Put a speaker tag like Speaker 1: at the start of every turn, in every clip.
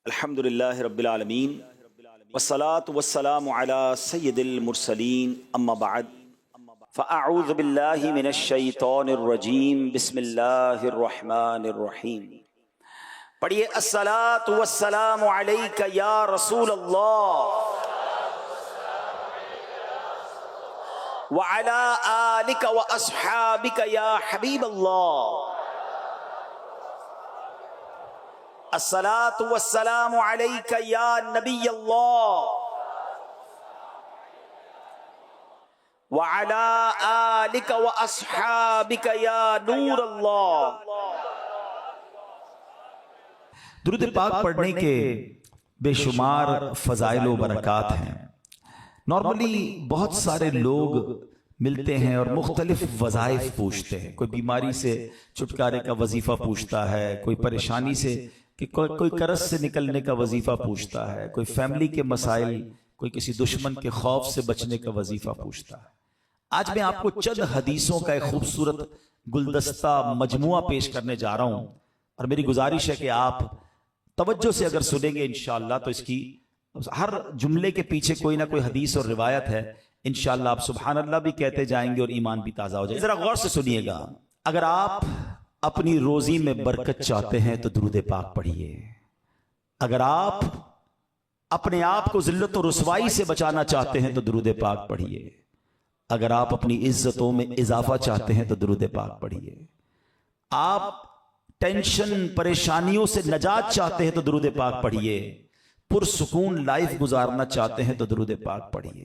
Speaker 1: الحمد للہ رب العالمین والصلاة والسلام علی سید المرسلین اما بعد فاعوذ باللہ من الشیطان الرجیم بسم اللہ الرحمن الرحیم۔ پڑھیے الصلاة والسلام علیک یا رسول اللہ وعلی آلک واصحابک یا حبیب اللہ۔ الصلاۃ والسلام علیک یا نبی اللہ وعلی آلک واصحابک یا نور اللہ۔
Speaker 2: درود پاک پڑھنے کے بے شمار فضائل و برکات ہیں۔ نارملی بہت سارے لوگ ملتے ہیں اور مختلف وظائف پوچھتے ہیں، کوئی بیماری سے چھٹکارے کا وظیفہ پوچھتا ہے، کوئی پریشانی سے کہ کوئی قرض سے نکلنے کا وظیفہ پوچھتا ہے، کوئی فیملی کے مسائل، کوئی کسی دشمن کے خوف سے بچنے کا وظیفہ پوچھتا ہے۔ آج میں آپ کو چند حدیثوں کا ایک خوبصورت گلدستہ مجموعہ پیش کرنے جا رہا ہوں، اور میری گزارش ہے کہ آپ توجہ سے اگر سنیں گے انشاءاللہ تو اس کی ہر جملے کے پیچھے کوئی نہ کوئی حدیث اور روایت ہے، انشاءاللہ آپ سبحان اللہ بھی کہتے جائیں گے اور ایمان بھی تازہ ہو جائے۔ ذرا غور سے سنیے گا، اگر آپ اپنی روزی میں برکت چاہتے ہیں تو درود پاک پڑھیے، اگر آپ اپنے آپ کو ذلت و رسوائی سے بچانا چاہتے ہیں تو درود پاک پڑھیے، اگر آپ اپنی عزتوں میں اضافہ چاہتے ہیں تو درود پاک پڑھیے، آپ ٹینشن پریشانیوں سے نجات چاہتے ہیں تو درود پاک پڑھیے، پرسکون لائف گزارنا چاہتے ہیں تو درود پاک پڑھیے،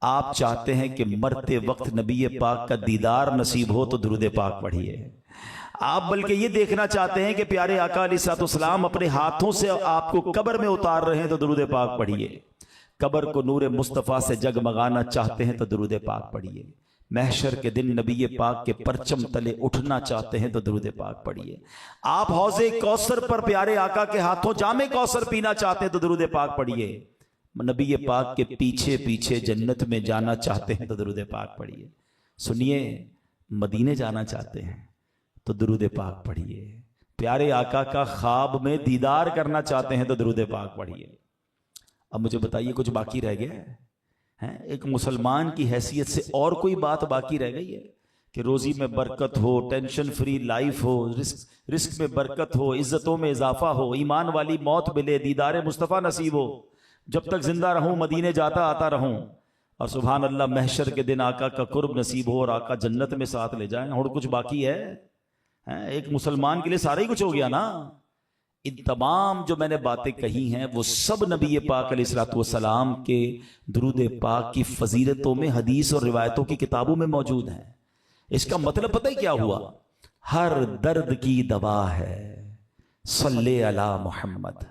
Speaker 2: آپ چاہتے ہیں کہ مرتے وقت نبی پاک کا دیدار نصیب ہو تو درود پاک پڑھیے، آپ بلکہ یہ دیکھنا چاہتے ہیں کہ پیارے آقا علیہ السلام اپنے ہاتھوں سے آپ کو قبر میں اتار رہے ہیں تو درود پاک پڑھیے، قبر کو نور مصطفیٰ سے جگمگانا چاہتے ہیں تو درود پاک پڑھیے، محشر کے دن نبی پاک کے پرچم تلے اٹھنا چاہتے ہیں تو درود پاک پڑھیے، آپ حوض کوثر پر پیارے آقا کے ہاتھوں جام کوثر پینا چاہتے ہیں تو درود پاک پڑھیے، نبی پاک کے پیچھے پیچھے جنت میں جانا چاہتے ہیں تو درود پاک پڑھیے، سنیے مدینے جانا چاہتے ہیں تو درود پاک پڑھیے، پیارے آقا کا خواب میں دیدار کرنا چاہتے ہیں تو درود پاک پڑھیے۔ اب مجھے بتائیے کچھ باقی رہ گیا ہے؟ ایک مسلمان کی حیثیت سے اور کوئی بات باقی رہ گئی ہے کہ روزی میں برکت ہو، ٹینشن فری لائف ہو، رزق میں برکت ہو، عزتوں میں اضافہ ہو، ایمان والی موت ملے، دیدار مصطفیٰ نصیب ہو، جب تک زندہ رہوں مدینے جاتا آتا رہوں، اور سبحان اللہ محشر کے دن آقا کا قرب نصیب ہو اور آقا جنت میں ساتھ لے جائیں، اور کچھ باقی ہے؟ ایک مسلمان کے لیے سارا ہی کچھ ہو گیا نا۔ ان تمام جو میں نے باتیں کہی ہیں وہ سب نبی پاک علیہ السلام کے درود پاک کی فضیلتوں میں حدیث اور روایتوں کی کتابوں میں موجود ہیں۔ اس کا مطلب پتہ ہی کیا ہوا؟ ہر درد کی دوا ہے صلی علی محمد،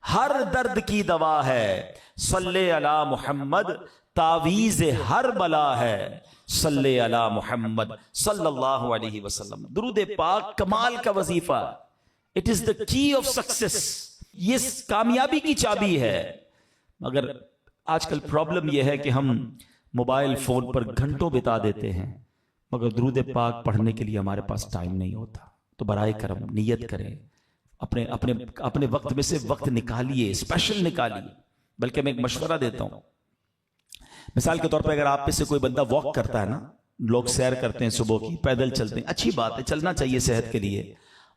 Speaker 2: ہر درد کی دوا ہے صلی علی محمد، تعویذ ہر بلا ہے صلی علی محمد صلی اللہ علیہ وسلم۔ درود پاک کمال کا وظیفہ، اٹ از دا کی آف سکسیس، یہ کامیابی کی چابی ہے۔ مگر آج کل پرابلم یہ ہے کہ ہم موبائل فون پر گھنٹوں بتا دیتے ہیں، مگر درود پاک پڑھنے کے لیے ہمارے پاس ٹائم نہیں ہوتا۔ تو برائے کرم نیت کریں، اپنے وقت میں سے وقت نکالیے، اسپیشل نکالیے۔ بلکہ میں ایک مشورہ دیتا ہوں، مثال کے طور پہ اگر آپ میں سے کوئی بندہ واک کرتا ہے نا، لوگ سیر کرتے ہیں صبح کی، پیدل چلتے ہیں، اچھی بات ہے، چلنا چاہیے صحت کے لیے،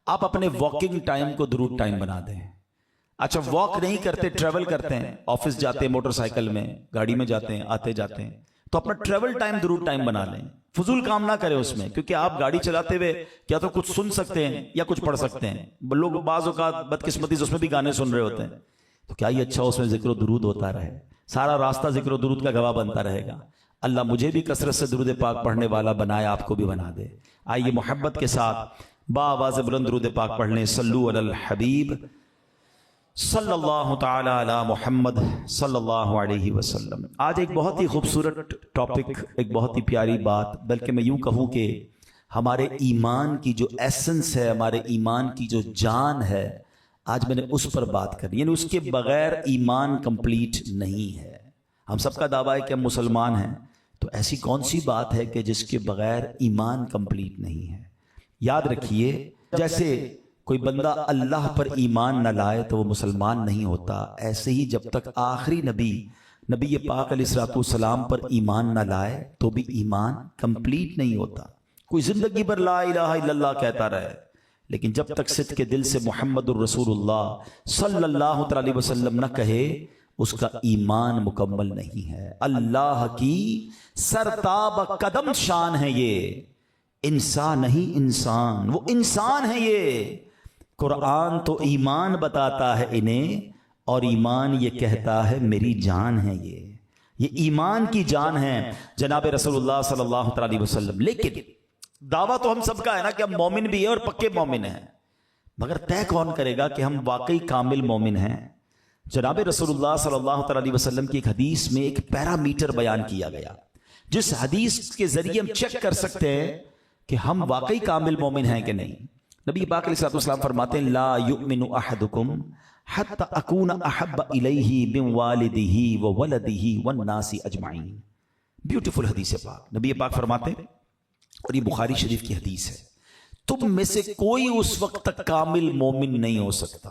Speaker 2: آپ اپنے واکنگ ٹائم کو درود ٹائم بنا دیں۔ اچھا واک نہیں کرتے، ٹریول کرتے ہیں، آفس جاتے ہیں موٹر سائیکل میں، گاڑی میں جاتے ہیں، آتے جاتے ہیں، تو اپنا ٹریول ٹائم درود ٹائم بنا لیں، فضول کام نہ کریں اس میں، کیونکہ آپ گاڑی چلاتے ہوئے کیا تو کچھ سن سکتے ہیں یا کچھ پڑھ سکتے ہیں، لوگ بعض اوقات بدقسمتی سے اس میں بھی گانے سن رہے ہوتے ہیں، تو کیا یہ اچھا اس میں ذکر و درود ہوتا رہے، سارا راستہ ذکر و درود کا گواہ بنتا رہے گا۔ اللہ مجھے بھی کثرت سے درود پاک پڑھنے والا بنائے، آپ کو بھی بنا دے۔ آئیے محبت کے ساتھ بآواز بلند درود پاک پڑھ لیں۔ صلو علی الحبیب صلی اللہ تعالی علی محمد صلی اللہ علیہ وسلم۔ آج ایک بہت ہی خوبصورت ٹاپک، ایک بہت ہی پیاری بات، بلکہ میں یوں کہوں کہ ہمارے ایمان کی جو ایسنس ہے، ہمارے ایمان کی جو جان ہے، آج میں نے اس پر بات کرنی، یعنی اس کے بغیر ایمان کمپلیٹ نہیں ہے۔ ہم سب کا دعویٰ ہے کہ ہم مسلمان ہیں، تو ایسی کون سی بات ہے کہ جس کے بغیر ایمان کمپلیٹ نہیں ہے؟ یاد رکھیے، جیسے کوئی بندہ اللہ پر ایمان نہ لائے تو وہ مسلمان نہیں ہوتا، ایسے ہی جب تک آخری نبی پاک علیہ الصلوۃ والسلام پر ایمان نہ لائے تو بھی ایمان کمپلیٹ نہیں ہوتا۔ کوئی زندگی بھر لا الہ الا اللہ کہتا رہے، لیکن جب تک صدق کے دل سے محمد الرسول اللہ صلی اللہ علیہ وسلم نہ کہے اس کا ایمان مکمل نہیں ہے۔ اللہ کی سرتاب قدم شان ہے یہ، انسان نہیں انسان، وہ انسان ہے یہ۔ قرآن تو ایمان بتاتا ہے انہیں، اور ایمان یہ کہتا ہے میری جان ہے یہ ایمان کی جان ہے جناب رسول اللہ صلی اللہ علیہ وسلم۔ لیکن دعویٰ تو ہم سب کا ہے نا کہ ہم مومن بھی ہیں اور پکے مومن ہیں، مگر طے کون کرے گا کہ ہم واقعی کامل مومن ہیں؟ جناب رسول اللہ صلی اللہ علیہ وسلم کی ایک حدیث میں ایک پیرامیٹر بیان کیا گیا، جس حدیث کے ذریعے ہم چیک کر سکتے ہیں کہ ہم واقعی کامل مومن ہیں کہ نہیں۔ نبی پاک علیہ الصلوۃ والسلام فرماتے ہیں لا یؤمن احدکم حتی اکون احب الیہ من والدہ وولدہ والناس اجمعین۔ بیوٹیفل حدیث پاک، نبی پاک فرماتے ہیں، اور یہ بخاری شریف کی حدیث ہے، تم میں سے کوئی اس وقت تک کامل مومن نہیں ہو سکتا۔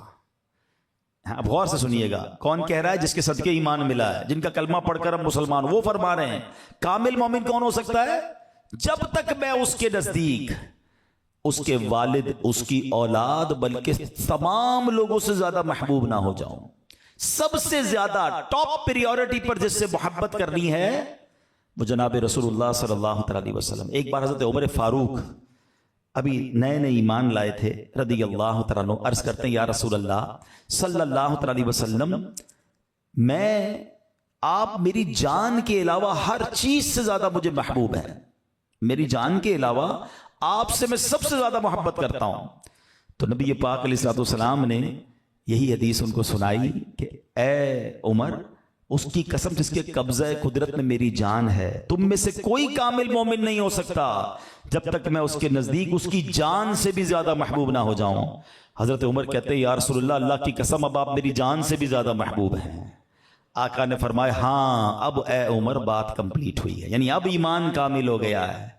Speaker 2: اب غور سے سنیے گا، کون کہہ رہا ہے؟ جس کے صدقے ایمان ملا ہے، جن کا کلمہ پڑھ کر ہم مسلمان، وہ فرما رہے ہیں کامل مومن کون ہو سکتا ہے؟ جب تک میں اس کے نزدیک اس کے والد، اس کی اولاد، بلکہ تمام لوگوں سے زیادہ محبوب نہ ہو جاؤں۔ سب سے زیادہ ٹاپ پریورٹی پر جس سے محبت کرنی ہے وہ جناب رسول اللہ صلی اللہ علیہ وسلم۔ ایک بار حضرت عمر فاروق ابھی نئے ایمان لائے تھے رضی اللہ تعالیٰ عنہ، عرض کرتے ہیں یا رسول اللہ صلی اللہ علیہ وسلم، میں آپ میری جان کے علاوہ ہر چیز سے زیادہ مجھے محبوب ہے، میری جان کے علاوہ آپ سے میں سب سے زیادہ محبت کرتا ہوں۔ تو نبی پاک علیہ الصلوۃ والسلام نے یہی حدیث ان کو سنائی کہ اے عمر، اس کی قسم جس کے قبضہ قدرت میں میری جان ہے، تم میں سے کوئی کامل مومن نہیں ہو سکتا جب تک میں اس کے نزدیک اس کی جان سے بھی زیادہ محبوب نہ ہو جاؤں۔ حضرت عمر کہتے ہیں یا رسول اللہ، اللہ کی قسم اب آپ میری جان سے بھی زیادہ محبوب ہیں۔ آقا نے فرمایا ہاں اب اے عمر بات کمپلیٹ ہوئی ہے، یعنی اب ایمان کامل ہو گیا ہے۔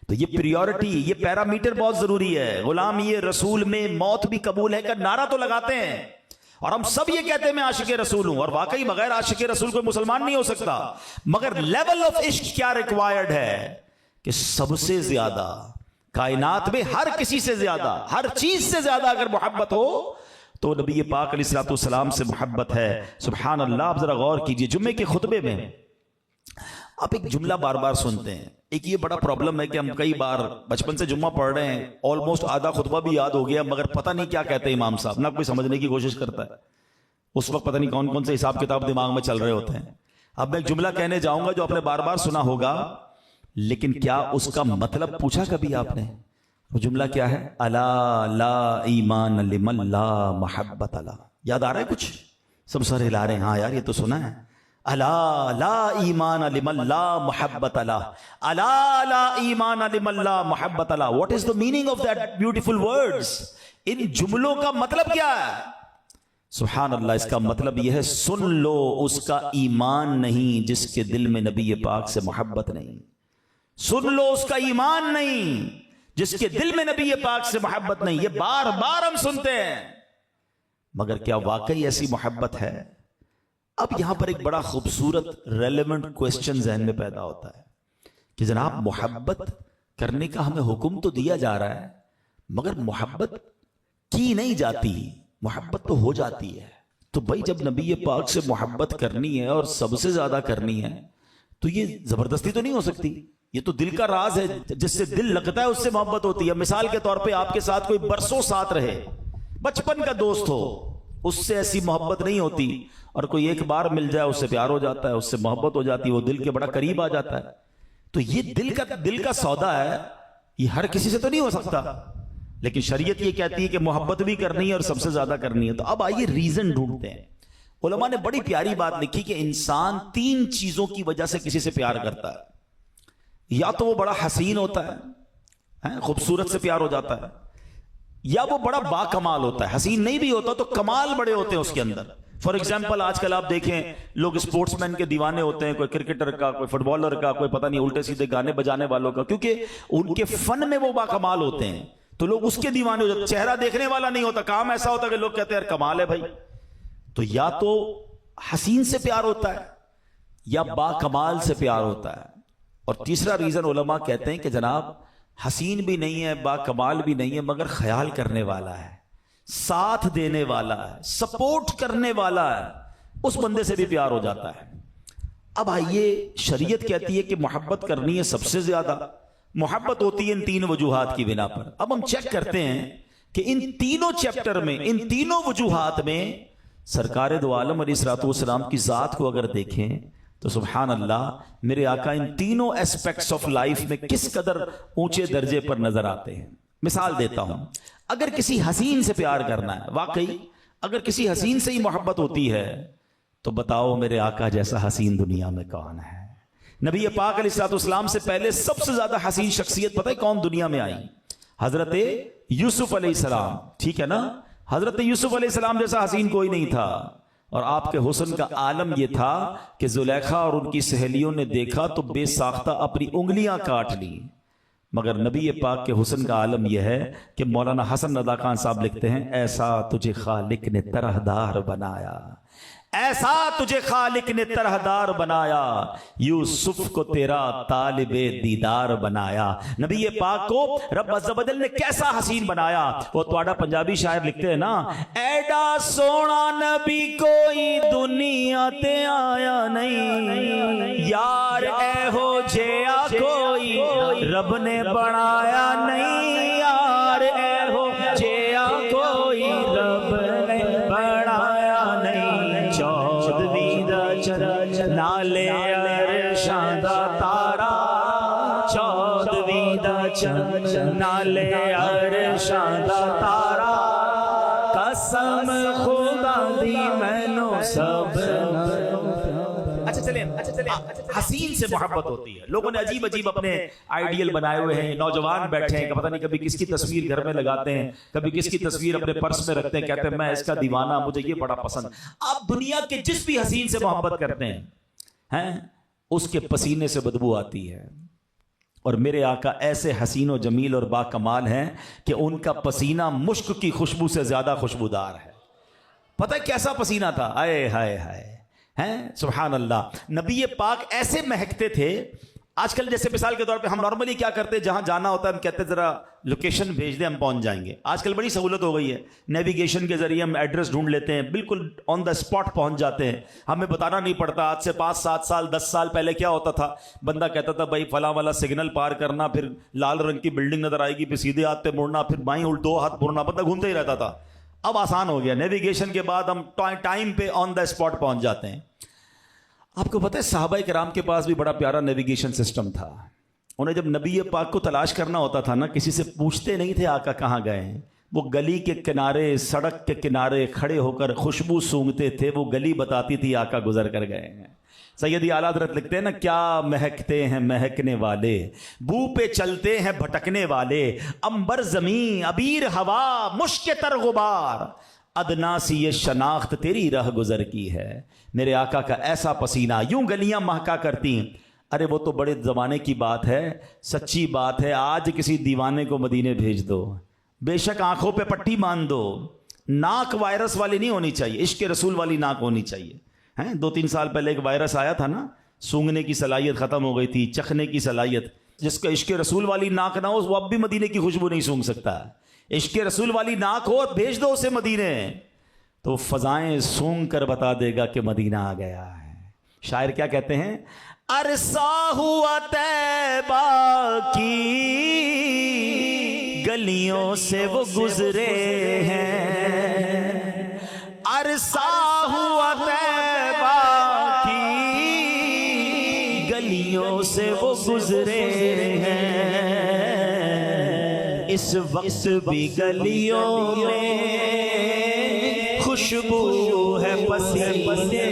Speaker 2: تو یہ پریورٹی، یہ پیرامیٹر بہت ضروری ہے۔ غلام یہ رسول میں موت بھی قبول ہے کا نعرہ تو لگاتے ہیں، اور ہم سب یہ کہتے ہیں میں عاشق رسول ہوں، اور واقعی بغیر عاشق رسول کوئی مسلمان نہیں ہو سکتا، مگر لیول آف عشق کیا ریکوائرڈ ہے کہ سب سے زیادہ کائنات میں ہر کسی سے زیادہ، ہر چیز سے زیادہ اگر محبت ہو تو نبی پاک علیہ الصلوۃ والسلام سے محبت ہے۔ سبحان اللہ۔ آپ ذرا غور کیجئے، جمعے کے خطبے میں آپ ایک جملہ بار بار سنتے ہیں۔ ایک یہ بڑا پرابلم ہے کہ ہم کئی بار بچپن سے جمعہ پڑھ رہے ہیں، آلموسٹ آدھا خطبہ بھی یاد ہو گیا، مگر پتہ نہیں کیا کہتے ہیں امام صاحب، نہ کوئی سمجھنے کی کوشش کرتا ہے۔ اس وقت پتہ نہیں کون کون سے حساب کتاب دماغ میں چل رہے ہوتے ہیں۔ اب میں ایک جملہ کہنے جاؤں گا جو آپ نے بار بار سنا ہوگا، لیکن کیا اس کا مطلب پوچھا کبھی آپ نے؟ وہ جملہ کیا ہے؟ الا لا ایمان لمن لا محبت لا۔ یاد آ رہا ہے کچھ؟ سب سر ہلا رہے ہیں، ہاں یار یہ تو سنا ہے۔ الا لا ایمان لمن لا محبت لا، الا لا ایمان لمن لا محبت لا۔ What is the meaning of that beautiful words? ان جملوں کا مطلب کیا ہے؟ سبحان اللہ، اس کا مطلب یہ ہے سن لو اس کا ایمان نہیں جس کے دل میں نبی پاک سے محبت نہیں، سن لو اس کا ایمان نہیں جس کے دل میں نبی پاک سے محبت نہیں۔ یہ بار بار ہم سنتے ہیں، مگر کیا واقعی ایسی محبت ہے؟ اب یہاں پر ایک بڑا خوبصورت ریلیونٹ کوسچن ذہن میں پیدا ہوتا ہے کہ جناب محبت کرنے کا ہمیں حکم تو دیا جا رہا ہے، مگر محبت کی نہیں جاتی، محبت تو ہو جاتی ہے۔ تو بھائی جب نبی پاک سے محبت کرنی ہے اور سب سے زیادہ کرنی ہے تو یہ زبردستی تو نہیں ہو سکتی، یہ تو دل کا راز ہے، جس سے دل لگتا ہے اس سے محبت ہوتی ہے۔ مثال کے طور پہ آپ کے ساتھ کوئی برسوں ساتھ رہے، بچپن کا دوست ہو، اس سے ایسی محبت نہیں ہوتی، اور کوئی ایک بار مل جائے اس سے پیار ہو جاتا ہے، اس سے محبت ہو جاتی ہے، وہ دل کے بڑا قریب آ جاتا ہے۔ تو یہ دل کا سودا ہے، یہ ہر کسی سے تو نہیں ہو سکتا، لیکن شریعت یہ کہتی ہے کہ محبت بھی کرنی ہے اور سب سے زیادہ کرنی ہے۔ تو اب آئیے ریزن ڈھونڈتے ہیں۔ علماء نے بڑی پیاری بات لکھی کہ انسان 3 چیزوں کی وجہ سے کسی سے پیار کرتا ہے۔ یا تو وہ بڑا حسین ہوتا ہے، خوبصورت سے پیار ہو جاتا ہے، یا وہ بڑا با کمال ہوتا ہے۔ حسین نہیں بھی ہوتا تو کمال بڑے ہوتے ہیں اس کے اندر۔ فار ایگزامپل آج کل آپ دیکھیں لوگ اسپورٹس مین کے دیوانے ہوتے ہیں، کوئی کرکٹر کا، کوئی فٹ بالر کا، کوئی پتہ نہیں الٹے سیدھے گانے بجانے والوں کا، کیونکہ ان کے فن میں وہ با کمال ہوتے ہیں۔ تو لوگ اس کے دیوانے ہو جاتے. چہرہ دیکھنے والا نہیں ہوتا, کام ایسا ہوتا کہ لوگ کہتے ہیں یار کمال ہے بھائی. تو یا تو حسین سے پیار ہوتا ہے یا با کمال سے پیار ہوتا ہے. اور تیسرا ریزن علماء کہتے ہیں کہ جناب حسین بھی نہیں ہے, با کمال بھی نہیں ہے, مگر خیال کرنے والا ہے, ساتھ دینے والا ہے, سپورٹ کرنے والا ہے, اس بندے سے بھی پیار ہو جاتا ہے. اب آئیے, شریعت کہتی ہے کہ محبت کرنی ہے سب سے زیادہ. محبت ہوتی ہے ان تین وجوہات کی بنا پر. اب ہم چیک کرتے ہیں کہ ان تینوں چیپٹر میں, ان تینوں وجوہات میں سرکار دو عالم علیہ الصلوۃ والسلام کی ذات کو اگر دیکھیں تو سبحان اللہ, میرے آقا ان تینوں ایسپیکٹس آف لائف میں کس قدر اونچے درجے پر نظر آتے ہیں. مثال دیتا ہوں, اگر کسی حسین سے پیار کرنا ہے, واقعی اگر کسی حسین سے ہی محبت ہوتی ہے تو بتاؤ میرے آقا جیسا حسین دنیا میں کون ہے. نبی پاک علیہ الصلوۃ والسلام سے پہلے سب سے زیادہ حسین شخصیت پتہ ہے کون دنیا میں آئی؟ حضرت یوسف علیہ السلام. ٹھیک ہے نا, حضرت یوسف علیہ السلام جیسا حسین کوئی نہیں تھا. اور آپ کے حسن کا عالم یہ تھا کہ زلیخا اور ان کی سہیلیوں نے دیکھا تو بے ساختہ اپنی انگلیاں کاٹ لی. مگر نبی پاک کے حسن کا عالم یہ ہے کہ مولانا حسن رضا خان صاحب لکھتے ہیں, ایسا تجھے خالق نے طرحدار بنایا, ایسا تجھے خالق نے طرحدار بنایا, یوسف کو تیرا طالب دیدار بنایا. نبی پاک کو رب عز و جل نے کیسا حسین بنایا. وہ تواڈا پنجابی شاعر لکھتے ہیں نا, ایڈا سونا نبی کوئی دنیا تے آیا نہیں, یار اے ہو جیا کوئی رب نے بنایا نہیں, یار اے ہو جیا کوئی رب نے بنایا نہیں. چودھویں دا چن نالے عرشاں دا تارا, چودھویں دا چن نالے عرشاں دا تارا, قسم خدا دی مینوں سب. اچھا چلیں, حسین سے محبت ہوتی ہے. لوگوں نے عجیب عجیب اپنے آئیڈیل بنائے ہوئے ہیں. نوجوان بیٹھے ہیں کہ پتہ نہیں کبھی کس کی تصویر گھر میں لگاتے ہیں, کبھی کس کی تصویر اپنے پرس میں رکھتے ہیں, کہتے ہیں میں اس کا دیوانہ, مجھے یہ بڑا پسند. آپ دنیا کے جس بھی حسین سے محبت کرتے ہیں اس کے پسینے سے بدبو آتی ہے. اور میرے آقا ایسے حسین و جمیل اور با کمال ہیں کہ ان کا پسینہ مشک کی خوشبو سے زیادہ خوشبودار ہے. پتہ ہے کیسا پسینہ تھا, آئے ہائے ہائے, سبحان اللہ. نبی پاک ایسے مہکتے تھے. آج کل جیسے مثال کے طور پہ ہم نارملی کیا کرتے ہیں, جہاں جانا ہوتا ہے ہم کہتے ہیں ذرا لوکیشن بھیج دیں, ہم پہنچ جائیں گے. آج کل بڑی سہولت ہو گئی ہے, نیویگیشن کے ذریعے ہم ایڈریس ڈھونڈ لیتے ہیں, بالکل آن دا اسپاٹ پہنچ جاتے ہیں, ہمیں بتانا نہیں پڑتا. آج سے 5-7 سال 10 سال پہلے کیا ہوتا تھا, بندہ کہتا تھا بھائی فلاں والا سگنل پار کرنا, پھر لال رنگ کی بلڈنگ نظر آئے گی, پھر سیدھے ہاتھ پہ مڑنا, پھر بائیں 2 ہاتھ مڑنا, بندہ گھومتا ہی رہتا تھا. اب آسان ہو گیا, نیویگیشن کے بعد ہم ٹائم پہ آن دا اسپاٹ پہنچ جاتے ہیں. آپ کو پتہ ہے صحابہ کرام کے پاس بھی بڑا پیارا نیویگیشن سسٹم تھا. انہیں جب نبی پاک کو تلاش کرنا ہوتا تھا نا, کسی سے پوچھتے نہیں تھے آقا کہاں گئے ہیں. وہ گلی کے کنارے, سڑک کے کنارے کھڑے ہو کر خوشبو سونگھتے تھے. وہ گلی بتاتی تھی آقا گزر کر گئے ہیں. سیدی اعلیٰ حضرت لکھتے ہیں نا, کیا مہکتے ہیں مہکنے والے, بو پہ چلتے ہیں بھٹکنے والے, امبر زمین ابیر ہوا مشک تر غبار, ادنا سی یہ شناخت تیری راہ گزر کی ہے. میرے آقا کا ایسا پسینہ, یوں گلیاں مہکا کرتی. ارے وہ تو بڑے زمانے کی بات ہے, سچی بات ہے. آج کسی دیوانے کو مدینے بھیج دو, بے شک آنکھوں پہ پٹی باندھ دو, ناک وائرس والی نہیں ہونی چاہیے, عشق رسول والی ناک ہونی چاہیے. 2-3 سال پہلے ایک وائرس آیا تھا نا, سونگنے کی صلاحیت ختم ہو گئی تھی, چکھنے کی صلاحیت. جس کا عشق رسول والی ناک نہ ہو وہ اب بھی مدینے کی خوشبو نہیں سونگ سکتا. عشق رسول والی ناک ہو, بھیج دو اسے مدینے, تو فضائیں سونگ کر بتا دے گا کہ مدینہ آ گیا ہے. شاعر کیا کہتے ہیں, عرصہ ہوا طیبہ کی گلیوں سے وہ گزرے ہیں, عرصہ ہوا طیبہ کی گلیوں سے وہ گزرے ہیں, اس وقت بھی گلیوں میں خوشبو ہے پسینے.